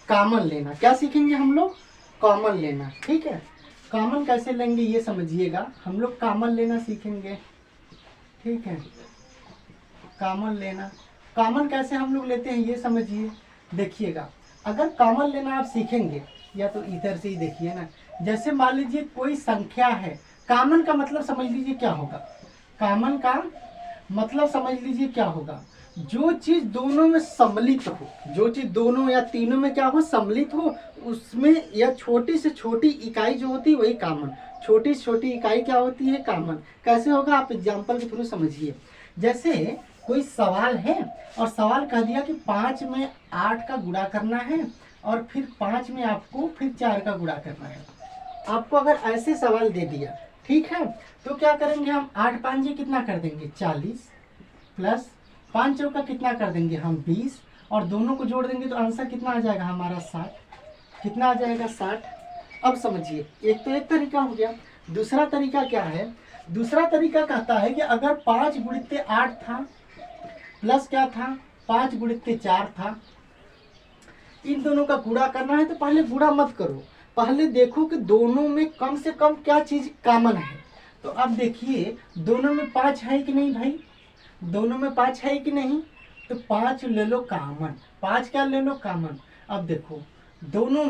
कॉमन लेना। क्या सीखेंगे हम लोग, कॉमन लेना, ठीक है। कॉमन कैसे लेंगे ये समझिएगा, हम लोग कॉमन लेना सीखेंगे, ठीक है। कॉमन लेना, कॉमन कैसे हम लोग लेते हैं ये समझिए। देखिएगा अगर कॉमन लेना आप सीखेंगे, या तो इधर से ही देखिए ना, जैसे मान लीजिए कोई संख्या है, कॉमन का मतलब समझ लीजिए क्या होगा, कॉमन का मतलब समझ लीजिए क्या होगा, जो चीज दोनों में सम्मिलित हो, जो चीज दोनों या तीनों में क्या हो सम्मिलित हो, उसमें या छोटी से छोटी इकाई जो होती है वही कॉमन। छोटी से छोटी इकाई क्या होती है, कॉमन। कैसे होगा आप एग्जांपल के थ्रू समझिए। जैसे कोई सवाल है और सवाल कह दिया कि 5 में 8 का गुणा करना है और फिर 5 में आपको फिर 4 का गुणा करना है। आपको अगर ऐसे सवाल दे दिया, ठीक है, तो क्या करेंगे हम, 8 5 कितना कर देंगे 40 प्लस 5 चौका कितना कर देंगे हम 20, और दोनों को जोड़ देंगे तो आंसर कितना आ जाएगा हमारा 60। कितना आ जाएगा 60। अब समझिए, एक तो एक तरीका हो गया। दूसरा तरीका क्या है, दूसरा तरीका कहता है कि अगर 5 गुणित 8 था प्लस क्या था 5 गुणित 4 था, इन दोनों का गुणा करना है तो पहले गुणा मत करो, पहले देखो कि दोनों में कम से कम क्या चीज कॉमन है। तो अब देखिए दोनों में 5 है कि नहीं भाई, दोनों में 5 है कि नहीं, तो 5 ले लो कॉमन, 5 क्या ले लो कॉमन। अब देखो दोनों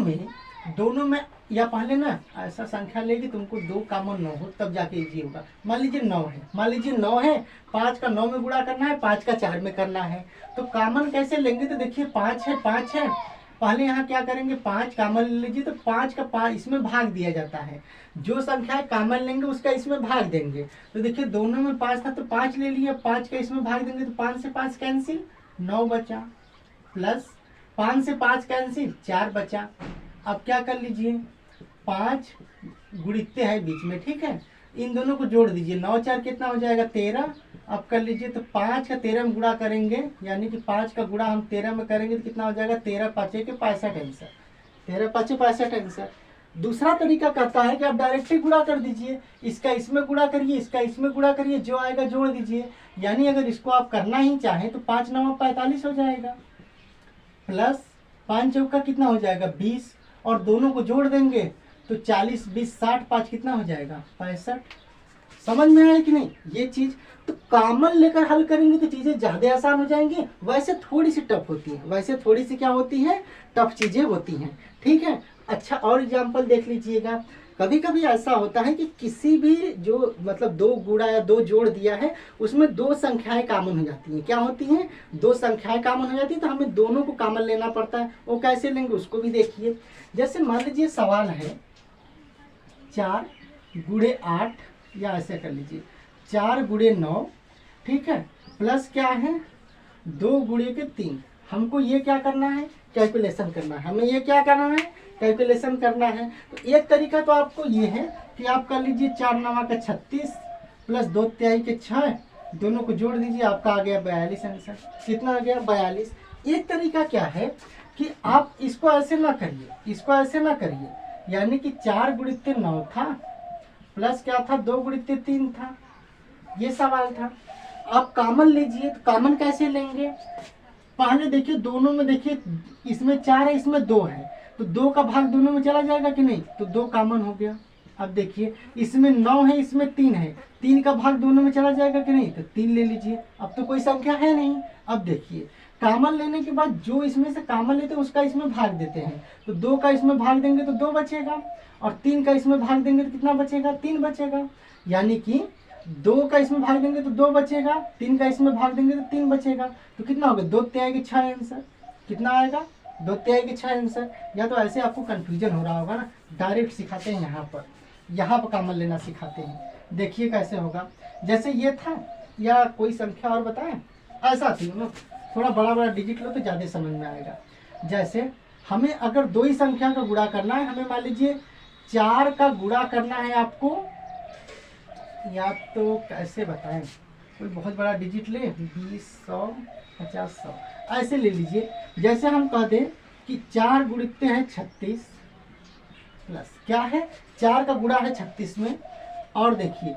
में या पहले ना ऐसा संख्या लेगी तुमको 2 कॉमन 9 हो तब जाके इजी होगा। मान लीजिए 9 है, 5 का 9 में गुणा करना है, 5 का 4 में करना है, तो कॉमन कैसे लेंगे। तो देखिए 5 है, पहले यहाँ क्या करेंगे 5 कॉमन ले लीजिए, तो 5 का 5 इसमें भाग दिया जाता है, जो संख्या कॉमन लेंगे उसका इसमें भाग देंगे। तो देखिए दोनों में 5 था तो 5 ले लिया, 5 का इसमें भाग देंगे तो 5 से 5 कैंसिल, 9 बचा। प्लस 5 से 5 कैंसिल, 4 बचा। अब क्या कर लीजिए, 5 गुणित्य है बीच में, ठीक है, इन दोनों को जोड़ दीजिए, 9 4 कितना हो जाएगा 13। अब कर लीजिए तो 5 का 13 में गुणा करेंगे, यानी कि 5 का गुणा हम 13 में करेंगे तो कितना हो जाएगा 13 5 के 65 आंसर, 13 5 65 आंसर। दूसरा तरीका कहता है कि आप डायरेक्टली गुणा कर दीजिए, इसका इसमें गुणा करिए, इसका इसमें गुणा करिए, जो आएगा जोड़ दीजिए। यानी अगर इसको आप करना ही चाहें तो 5 9 45 हो जाएगा, प्लस 5 चौका कितना हो जाएगा 20, और दोनों को जोड़ देंगे तो 40 20 60, 5 कितना हो जाएगा 65। समझ में आया कि नहीं ये चीज? तो कॉमन लेकर हल करेंगे तो चीजें ज्यादा आसान हो जाएंगी, वैसे थोड़ी सी टफ होती है, वैसे थोड़ी सी क्या होती है, टफ चीजें होती हैं, ठीक है। अच्छा और एग्जाम्पल देख लीजिएगा, कभी कभी ऐसा होता है कि किसी भी जो मतलब 2 गुणा या 2 जोड़ दिया है उसमें 2 संख्याएं कॉमन हो जाती हैं। क्या होती हैं? 2 संख्याएं कॉमन हो जाती है, तो हमें दोनों को कॉमन लेना पड़ता है। वो कैसे लेंगे उसको भी देखिए। जैसे मान लीजिए सवाल है 4 गुणे 8, या ऐसे कर लीजिए 4 गुणे 9, ठीक है, प्लस क्या है 2 गुणे के 3। हमको ये क्या करना है, कैलकुलेशन करना है, हमें ये क्या करना है, कैलकुलेशन करना है। तो एक तरीका तो आपको ये है कि आप कर लीजिए 4 9 का 36 प्लस 2 तिहाई के 6, दोनों को जोड़ दीजिए, आपका आ गया 42 आंसर। कितना आ गया 42। एक तरीका क्या है कि आप इसको ऐसे ना करिए, इसको ऐसे ना करिए, यानी कि 4 गुणित 9 था प्लस क्या था 2 गुणित 3 था, ये सवाल था। आप कॉमन लीजिए, तो कॉमन कैसे लेंगे, पहले देखिए दोनों में, देखिए इसमें 4 है इसमें 2 है, तो 2 का भाग दोनों में चला जाएगा कि नहीं, तो 2 कॉमन हो गया। अब देखिए इसमें 9 है इसमें 3 है, 3 का भाग दोनों में चला जाएगा कि नहीं, तो 3 ले लीजिए। अब तो कोई संख्या है नहीं। अब देखिए कॉमन लेने के बाद जो इसमें से कॉमन लेते हैं उसका इसमें भाग देते हैं, तो 2 का इसमें भाग देंगे तो 2 बचेगा, और 3 का इसमें भाग देंगे तो कितना बचेगा 3 बचेगा। यानी कि 2 का इसमें भाग देंगे तो 2 बचेगा, 3 का इसमें भाग देंगे तो 3 बचेगा, तो कितना होगा 2 तिहाई के 6 आंसर। कितना आएगा 2 तिहाई के 6 आंसर। या तो ऐसे आपको कंफ्यूजन हो रहा होगा ना, डायरेक्ट सिखाते हैं यहाँ पर कॉमन लेना सिखाते हैं। देखिए कैसे होगा, जैसे ये था, या कोई संख्या और बताएं, ऐसा थी ना, थोड़ा बड़ा बड़ा डिजिट लो तो ज़्यादा समझ में आएगा। जैसे हमें अगर 2 ही संख्या का गुणा करना है, हमें मान लीजिए 4 का गुणा करना है आपको, या तो कैसे बताएं, कोई बहुत बड़ा डिजिट ले, 20 100 50 100 ऐसे ले लीजिए। जैसे हम कह दें कि 4 गुणित है 36 प्लस क्या है 4 का गुणा है 36 में, और देखिए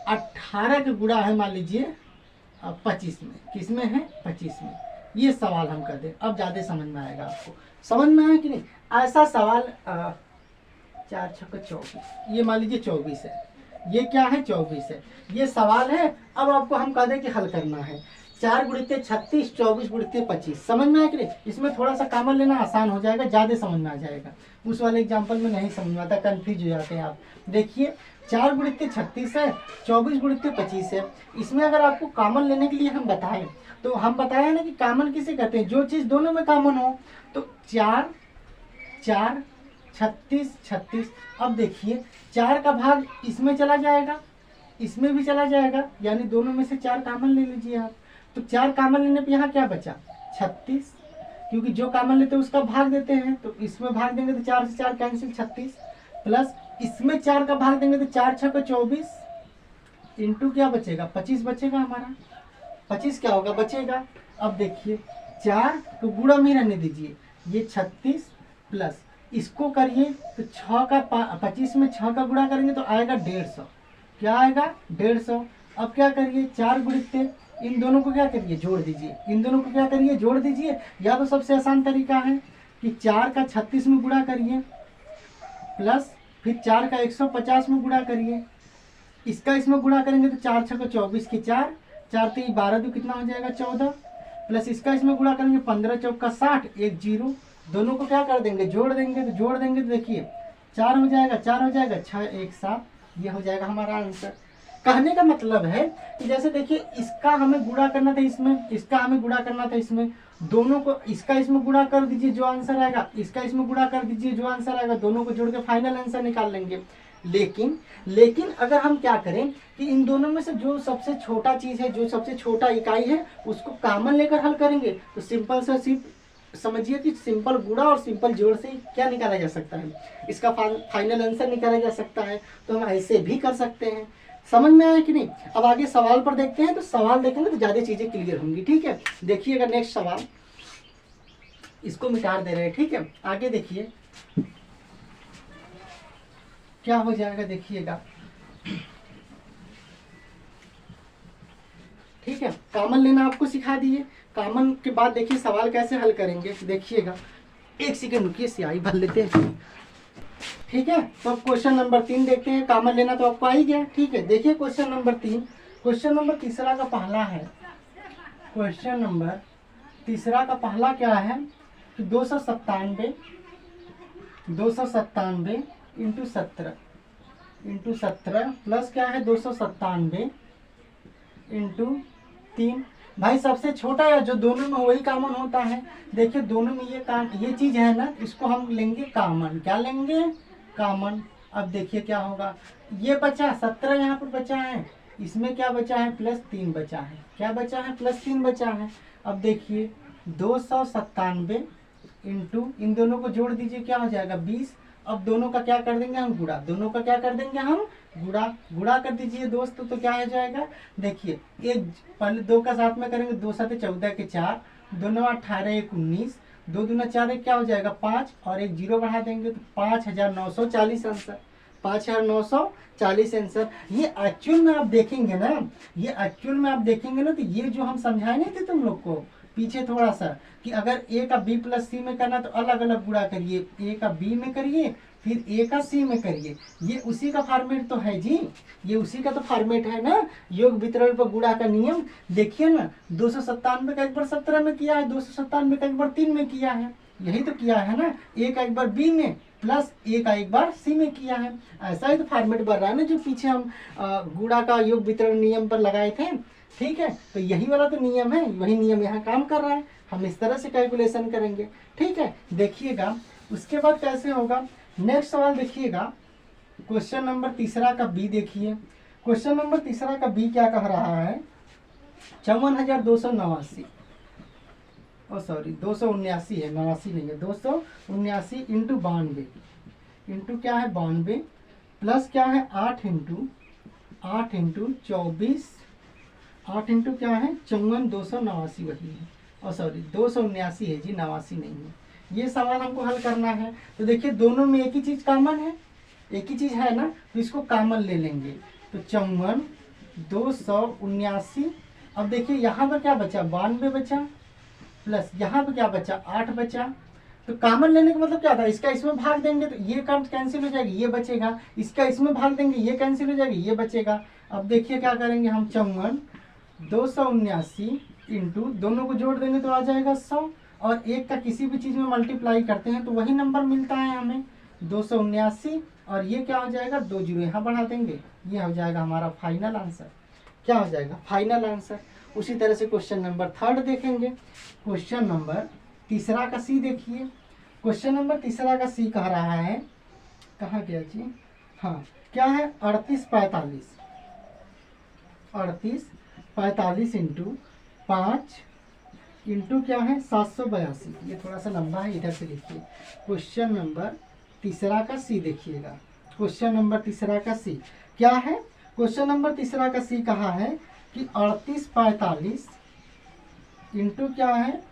18 का गुणा है मान लीजिए 25 में, किस में है 25 में। ये सवाल हम कर दें, अब ज़्यादा समझ में आएगा आपको। समझ में आया कि नहीं? ऐसा सवाल 4 6 24, ये मान लीजिए 24 है, ये क्या है 24 है, ये सवाल है। अब आपको हम कह दें कि हल करना है 4 गुणित 36 24 गुणित 25। समझ में आया कि नहीं? इसमें थोड़ा सा कॉमन लेना आसान हो जाएगा, ज़्यादा समझ में आ जाएगा। उस वाले एग्जाम्पल में नहीं समझ में आता, कन्फ्यूज हो जाते हैं आप। देखिए 4 गुणित 36 है, 24 गुणित 25 है। इसमें अगर आपको कॉमन लेने के लिए हम बताएं, तो हम बताया ना कि कॉमन किसे कहते हैं, जो चीज़ दोनों में कॉमन हो। तो 4 4 36 36। अब देखिए 4 का भाग इसमें चला जाएगा, इसमें भी चला जाएगा, यानी दोनों में से 4 कॉमन ले लीजिए आप। तो 4 कॉमन लेने पे यहाँ क्या बचा 36, क्योंकि जो कॉमन लेते हैं उसका भाग देते हैं, तो इसमें भाग देंगे तो 4 से 4 कैंसिल 36, प्लस इसमें 4 का भाग देंगे तो 4 6 24 इंटू क्या बचेगा 25 बचेगा हमारा। 25 क्या होगा बचेगा। अब देखिए 4 तो गुणा में रहने दीजिए, ये 36 प्लस इसको करिए तो 6 का 25 में 6 का गुणा करेंगे तो आएगा 150। क्या आएगा 150। अब क्या करिए 4 गुणित, इन दोनों को क्या करिए जोड़ दीजिए, इन दोनों को क्या करिए जोड़ दीजिए। या तो सबसे आसान तरीका है कि 4 का 36 में गुणा करिए, प्लस फिर 4 का 150 में गुणा करिए, इसका इसमें गुणा करेंगे तो 4 6 24 की 4 4 3 12 तो कितना हो जाएगा 14, प्लस इसका इसमें गुणा करेंगे 15 चौका 60 1 0, दोनों को क्या कर देंगे जोड़ देंगे, तो जोड़ देंगे तो देखिए 4 हो जाएगा 4 हो जाएगा 6 1 7, ये हो जाएगा हमारा आंसर। कहने का मतलब है कि जैसे देखिए इसका हमें गुणा करना था इसमें, इसका हमें गुणा करना था इसमें, दोनों को इसका इसमें गुणा कर दीजिए जो आंसर आएगा, इसका इसमें गुणा कर दीजिए जो आंसर आएगा, दोनों को जोड़ के फाइनल आंसर निकाल लेंगे। लेकिन अगर हम क्या करें कि इन दोनों में से जो सबसे छोटा चीज़ है, जो सबसे छोटा इकाई है, उसको कॉमन लेकर हल करेंगे, तो सिंपल सा सिर्फ समझिए कि सिंपल गुणा और सिंपल जोड़ से क्या निकाला जा सकता है, इसका फाइनल आंसर निकाला जा सकता है। तो हम ऐसे भी कर सकते हैं। समझ में आया कि नहीं? अब आगे सवाल पर देखते हैं, तो सवाल देखेंगे तो ज़्यादा चीज़ें क्लियर होंगी। ठीक है, देखिएगा नेक्स्ट सवाल, इसको मिटा दे रहे हैं। ठीक है, आगे देखिए क्या हो जाएगा, देखिएगा। ठीक है, कॉमन लेना आपको सिखा दिए। कॉमन के बाद देखिए सवाल कैसे हल करेंगे, देखिएगा। एक सेकंड रुकिए, स्याही भर लेते हैं। ठीक है, तो अब क्वेश्चन नंबर 3 देखते हैं। कॉमन लेना तो आपको आ ही गया। ठीक है, देखिए क्वेश्चन नंबर 3, क्वेश्चन नंबर तीसरा का पहला है। क्वेश्चन नंबर तीसरा का पहला क्या है कि 297 इंटू 17 प्लस क्या है 297 इंटू 3। भाई सबसे छोटा है जो दोनों में वही कॉमन होता है। देखिए दोनों में ये चीज है ना, इसको हम लेंगे कॉमन। क्या लेंगे? कॉमन। अब देखिए क्या होगा, ये बचा 17 यहाँ पर बचा है, इसमें क्या बचा है +3 बचा है। क्या बचा है? +3 बचा है। अब देखिए 297 इंटू, इन दोनों को जोड़ दीजिए, क्या हो जाएगा 20। अब दोनों का क्या कर देंगे हम? गुणा। दोनों का क्या कर देंगे हम? गुणा कर दीजिए दोस्त, तो क्या हो जाएगा? देखिए एक पहले 2 का साथ में करेंगे, 2 7 14 के 4, 2 9 18 1 19, 2 दूना 4 1 क्या हो जाएगा 5, और एक 0 बढ़ा देंगे तो 5940 आंसर। 5940 आंसर। ये एक्चुअल में आप देखेंगे ना, तो ये जो हम समझाए नहीं थे तुम लोग को पीछे थोड़ा सा, कि अगर ए का बी प्लस सी में करना तो अलग अलग गुणा करिए, ए का बी में करिए फिर ए का सी में करिए। ये उसी का फॉर्मेट तो है जी, ये उसी का तो फॉर्मेट है ना, योग वितरण पर गुणा का नियम। देखिए ना, 297 का एक बार 17 में किया है, 297 का एक बार 3 में किया है, यही तो किया है ना। ए का एक बार बी में प्लस ए का एक बार सी में किया है। ऐसा ही तो फॉर्मेट बन रहा है ना, जो पीछे हम गुणा का योग वितरण नियम पर लगाए थे। ठीक है, तो यही वाला तो नियम है, वही नियम यहाँ काम कर रहा है। हम इस तरह से कैलकुलेशन करेंगे। ठीक है, देखिएगा उसके बाद कैसे होगा। नेक्स्ट सवाल देखिएगा, क्वेश्चन नंबर तीसरा का बी देखिए। क्वेश्चन नंबर तीसरा का बी क्या कह रहा है, 54,289, सॉरी 279 है, 89 नहीं है, 279 इंटू 92 इंटू क्या है 92 प्लस क्या है 8 इंटू 24, 8 इंटू क्या है 54, 289 वही है, और सॉरी 279 है जी, 89 नहीं है। ये सवाल हमको हल करना है। तो देखिए दोनों में एक ही चीज कॉमन है, एक ही चीज है ना, तो इसको कॉमन ले लेंगे। तो 54, 279। अब देखिए यहाँ पर क्या बचा 92 बचा, प्लस यहाँ पे क्या बचा 8 बचा। तो कॉमन लेने का मतलब क्या था, इसका इसमें भाग देंगे तो ये कैंसिल हो जाएगी, ये बचेगा। इसका इसमें भाग देंगे, ये कैंसिल हो जाएगी, ये बचेगा। अब देखिए क्या करेंगे हम, 54, 279 इंटू, दोनों को जोड़ देंगे तो आ जाएगा 100, और एक का किसी भी चीज में मल्टीप्लाई करते हैं तो वही नंबर मिलता है हमें 279, और ये क्या हो जाएगा 2 जीरो यहाँ बढ़ा देंगे, ये हो जाएगा हमारा फाइनल आंसर। क्या हो जाएगा? Final answer. उसी तरह से क्वेश्चन नंबर 3 देखेंगे। क्वेश्चन नंबर तीसरा का सी देखिए। क्वेश्चन नंबर तीसरा का सी कह रहा है, कहाँ गया जी, हाँ क्या है 3845 इंटू 5 इंटू क्या है 782। ये थोड़ा सा लंबा है, इधर से लिखिए। क्वेश्चन नंबर तीसरा का सी देखिएगा। क्वेश्चन नंबर तीसरा का सी क्या है, क्वेश्चन नंबर तीसरा का सी कहा है कि 3845 इंटू क्या है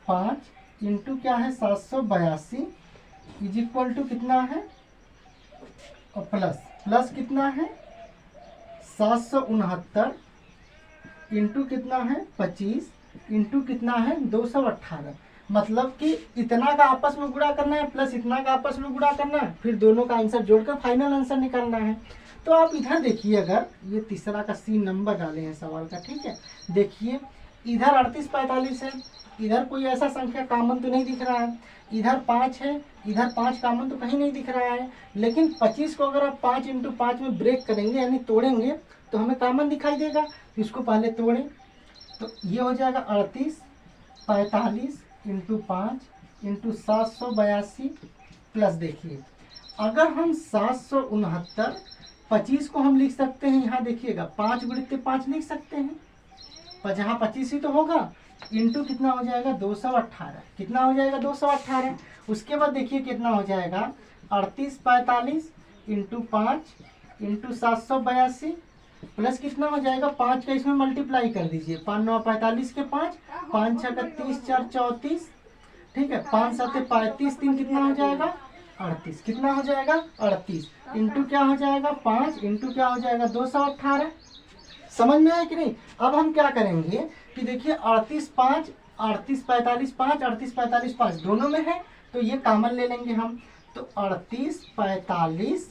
5 इंटू क्या है 782 इज इक्वल टू कितना है, और प्लस कितना है 769 इंटू कितना है 25 इंटू कितना है 218। मतलब कि इतना का आपस में गुणा करना है प्लस इतना का आपस में गुणा करना है, फिर दोनों का आंसर जोड़कर फाइनल आंसर निकालना है। तो आप इधर देखिए, अगर ये तीसरा का सी नंबर डाले हैं सवाल का, ठीक है, देखिए इधर 3845 है, इधर कोई ऐसा संख्या कॉमन तो नहीं दिख रहा है, इधर 5 है, इधर 5 कॉमन तो कहीं नहीं दिख रहा है। लेकिन 25 को अगर आप 5 इंटू 5 में ब्रेक करेंगे यानी तोड़ेंगे तो हमें कॉमन दिखाई देगा। इसको पहले तोड़ें तो ये हो जाएगा 3845 इंटू 5 इंटू 782 प्लस, देखिए अगर हम 769 25 को हम लिख सकते हैं, यहाँ देखिएगा 5 गुणित 5 लिख सकते हैं, जहाँ 25 ही तो होगा, इंटू कितना हो जाएगा 218, कितना हो जाएगा 218। उसके बाद देखिए कितना हो जाएगा 3845 इंटू 5 इंटू 782 प्लस कितना हो जाएगा 5 का इसमें मल्टीप्लाई कर दीजिए, 5 9 45 के 5 5 6 30 4 34, ठीक है, 5 7 35 3 कितना हो जाएगा 38, कितना हो जाएगा 38 इंटू क्या हो जाएगा 5 इंटू क्या हो जाएगा 218। समझ में आया कि नहीं। अब हम क्या करेंगे कि देखिए 38 5 38 45 5 38 45 5 दोनों में है, तो ये कॉमन ले लेंगे हम, तो 38 45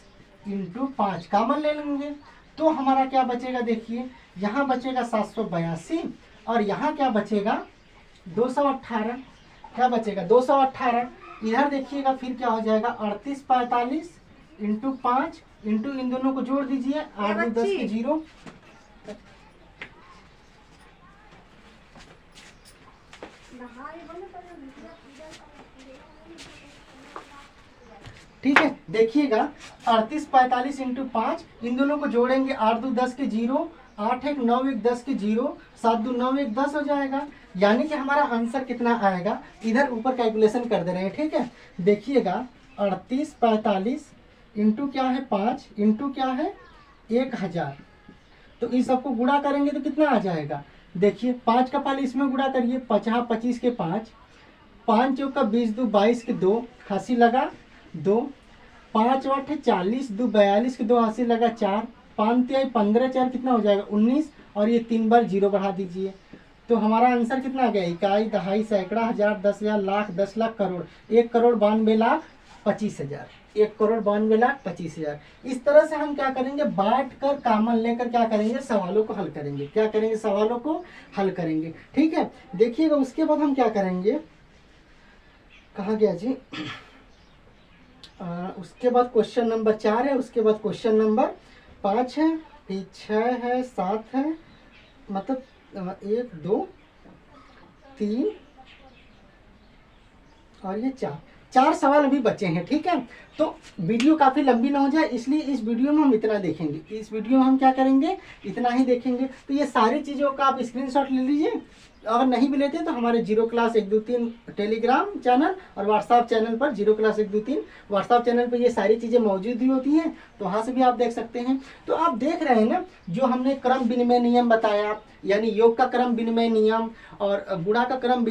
इंटू 5 कॉमन ले लेंगे, तो हमारा क्या बचेगा देखिए, यहाँ बचेगा 782 और यहाँ क्या बचेगा 218, क्या बचेगा 218। इधर देखिएगा फिर क्या हो जाएगा 38 45 इंटू 5 इंटू इन दोनों को जोड़ दीजिए, 8 10 के 0, ठीक है। देखिएगा 38 45 इंटू 5 इन दोनों को जोड़ेंगे, 8 2 10 के 0, 8 1 9 1 10 के 0, 7 2 9 1 10 हो जाएगा। यानी कि हमारा आंसर कितना आएगा, इधर ऊपर कैलकुलेशन कर दे रहे हैं, ठीक है। देखिएगा 38 45 इंटू क्या है 5 इंटू क्या है 1000, तो इस सबको गुणा करेंगे तो कितना आ जाएगा, देखिए 5 का पहले इसमें गुणा करिए, 50 25 के 5 5 चौका 20 2 22 के 2 80 लगा 2, 5 8 40 2 42 के 2 80 लगा 4, 5 3 15 4 कितना हो जाएगा 19, और ये 3 बार 0 बढ़ा दीजिए, तो हमारा आंसर कितना आ गया, इकाई दहाई सैकड़ा हजार 10,000 लाख 10 लाख करोड़, 1,92,25,000, 1,92,25,000। इस तरह से हम क्या करेंगे, बांट कर कॉमन लेकर क्या करेंगे, सवालों को हल करेंगे, क्या करेंगे सवालों को हल करेंगे, ठीक है। देखिएगा उसके बाद हम क्या करेंगे, कहाँ गया जी, उसके बाद क्वेश्चन नंबर 4 है, उसके बाद क्वेश्चन नंबर 5 है, फिर 6 है, 7 है, मतलब 1 2 3 और ये 4 सवाल अभी बचे हैं, ठीक है। तो वीडियो काफ़ी लंबी ना हो जाए, इसलिए इस वीडियो में हम इतना देखेंगे, इस वीडियो में हम क्या करेंगे, इतना ही देखेंगे। तो ये सारी चीज़ों का आप स्क्रीनशॉट ले लीजिए, अगर नहीं भी लेते तो हमारे 0 क्लास 1 2 3 टेलीग्राम चैनल और व्हाट्सएप चैनल पर 0 क्लास 1 2 3 व्हाट्सएप चैनल पर ये सारी चीज़ें मौजूद ही होती हैं, तो वहाँ से भी आप देख सकते हैं। तो आप देख रहे हैं ना, जो हमने क्रम विनिमय नियम बताया, यानी योग का क्रम विनिमय नियम और गुणा का क्रम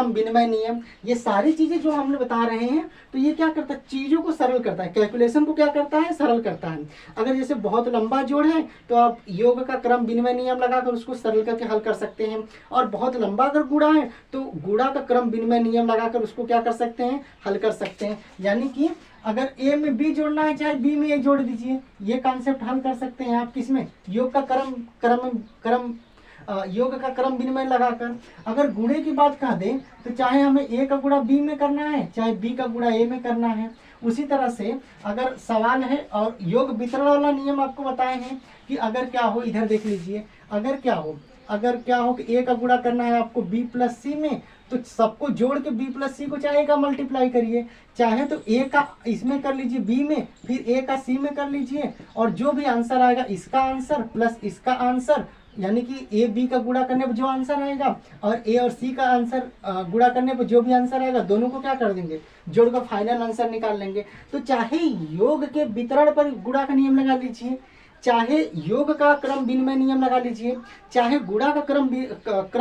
विनिमय नियम, ये सारी चीज़ें जो हमने बता रहे हैं, तो ये क्या करता है, चीज़ों को सरल करता है, कैलकुलेशन को क्या करता है, सरल करता है। अगर जैसे बहुत लंबा जोड़ है तो आप योग का क्रम विनिमय नियम लगाकर उसको सरल करके हल कर सकते हैं, और बहुत लंबा अगर गुणा है तो गुणा का क्रम विनिमय नियम लगाकर उसको क्या कर सकते हैं, हल कर सकते हैं। यानी कि अगर ए में बी जोड़ना है, चाहे बी में ए जोड़ दीजिए, ये कॉन्सेप्ट हल कर सकते हैं आप किसमें, योग का क्रम विनिमय लगाकर। अगर गुणे की बात कह दें तो चाहे हमें ए का गुणा बी में करना है, चाहे बी का गुणा ए में करना है। उसी तरह से अगर सवाल है और योग वितरण वाला नियम आपको बताए हैं कि अगर क्या हो, इधर देख लीजिए, अगर क्या हो कि ए का गुणा करना है आपको बी प्लस सी में, तो सबको जोड़ के बी प्लस सी को चाहे का मल्टीप्लाई करिए, चाहे तो ए का इसमें कर लीजिए बी में, फिर ए का सी में कर लीजिए, और जो भी आंसर आएगा इसका आंसर प्लस इसका आंसर, यानी कि ए बी का गुणा करने पर जो आंसर आएगा और ए और सी का आंसर गुणा करने पर जो भी आंसर आएगा, दोनों को क्या कर देंगे, जोड़कर फाइनल आंसर निकाल लेंगे। तो चाहे योग के वितरण पर गुणा का नियम लगा लीजिए, चाहे योग का क्रम विनिमय नियम लगा लीजिए, चाहे गुणा का क्रम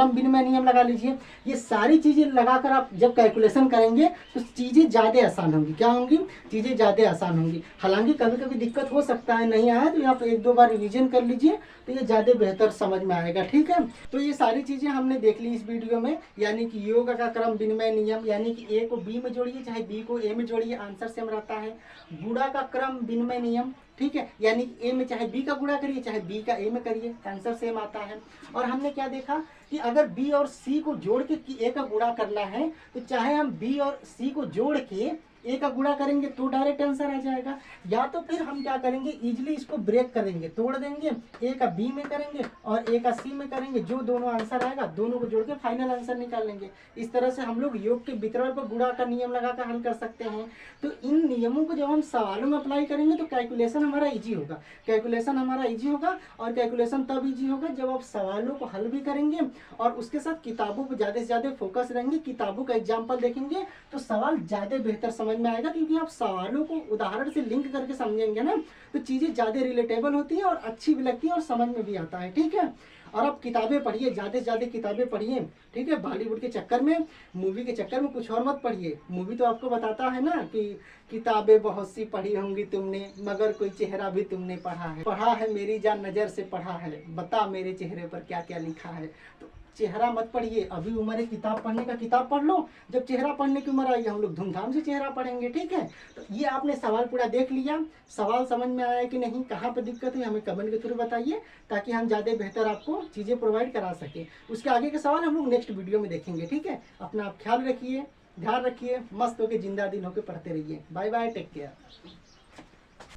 विनिमय नियम लगा लीजिए, ये सारी चीज़ें लगाकर आप जब कैलकुलेशन करेंगे तो चीज़ें ज़्यादा आसान होंगी। क्या होंगी, चीज़ें ज़्यादा आसान होंगी। हालांकि कभी कभी दिक्कत हो सकता है, नहीं आया तो आप 1-2 बार रिवीजन कर लीजिए, तो ये ज़्यादा बेहतर समझ में आएगा, ठीक है। तो ये सारी चीज़ें हमने देख ली इस वीडियो में, यानी कि योग का क्रम विनिमय नियम, यानी कि ए को बी में जोड़िए चाहे बी को ए में जोड़िए, आंसर सेम रहता है। गुणा का क्रम विनिमय नियम, ठीक है, यानी कि ए में चाहे बी का गुणा करिए चाहे बी का ए में करिए, आंसर सेम आता है। और हमने क्या देखा कि अगर बी और सी को जोड़ के ए का गुणा करना है, तो चाहे हम बी और सी को जोड़ के ए का गुणा करेंगे तो डायरेक्ट आंसर आ जाएगा, या तो फिर हम क्या करेंगे इजिली इसको ब्रेक करेंगे, तोड़ देंगे, ए का बी में करेंगे और ए का सी में करेंगे, जो दोनों आंसर आएगा दोनों को जोड़ के फाइनल आंसर निकाल लेंगे। इस तरह से हम लोग योग के वितरण पर गुणा का नियम लगाकर हल कर सकते हैं। तो इन नियमों को जब हम सवालों में अप्लाई करेंगे तो कैलकुलेशन हमारा इजी होगा, कैलकुलेशन हमारा इजी होगा। और कैलकुलेशन तब इजी होगा जब आप सवालों को हल भी करेंगे और उसके साथ किताबों पर ज़्यादा से ज़्यादा फोकस रहेंगे, किताबों का एग्जाम्पल देखेंगे तो सवाल ज़्यादा बेहतर समझ में आएगा, क्योंकि आप सवालों को उदाहरण से लिंक करके समझेंगे ना तो चीज़ें ज़्यादा रिलेटेबल होती हैं और अच्छी भी लगती है और समझ में भी आता है। ठीक है, और आप किताबें पढ़िए, ज़्यादा से ज़्यादा किताबें पढ़िए। ठीक है, बॉलीवुड के चक्कर में, मूवी के चक्कर में कुछ और मत पढ़िए। मूवी तो आपको बताता है ना कि किताबें बहुत सी पढ़ी होंगी तुमने मगर कोई चेहरा भी तुमने पढ़ा है मेरी जान नज़र से पढ़ा है, बता मेरे चेहरे पर क्या क्या लिखा है। तो चेहरा मत पढ़िए, अभी उम्र है किताब पढ़ने का, किताब पढ़ लो, जब चेहरा पढ़ने की उम्र आएगी हम लोग धूमधाम से चेहरा पढ़ेंगे। ठीक है, तो ये आपने सवाल पूरा देख लिया, सवाल समझ में आया कि नहीं, कहाँ पर दिक्कत है हमें कमेंट के थ्रू बताइए, ताकि हम ज़्यादा बेहतर आपको चीज़ें प्रोवाइड करा सकें। उसके आगे के सवाल हम लोग नेक्स्ट वीडियो में देखेंगे। ठीक है, अपना आप ख्याल रखिए, ध्यान रखिए, मस्त होकर जिंदा दिल होकर पढ़ते रहिए। Bye bye, take care.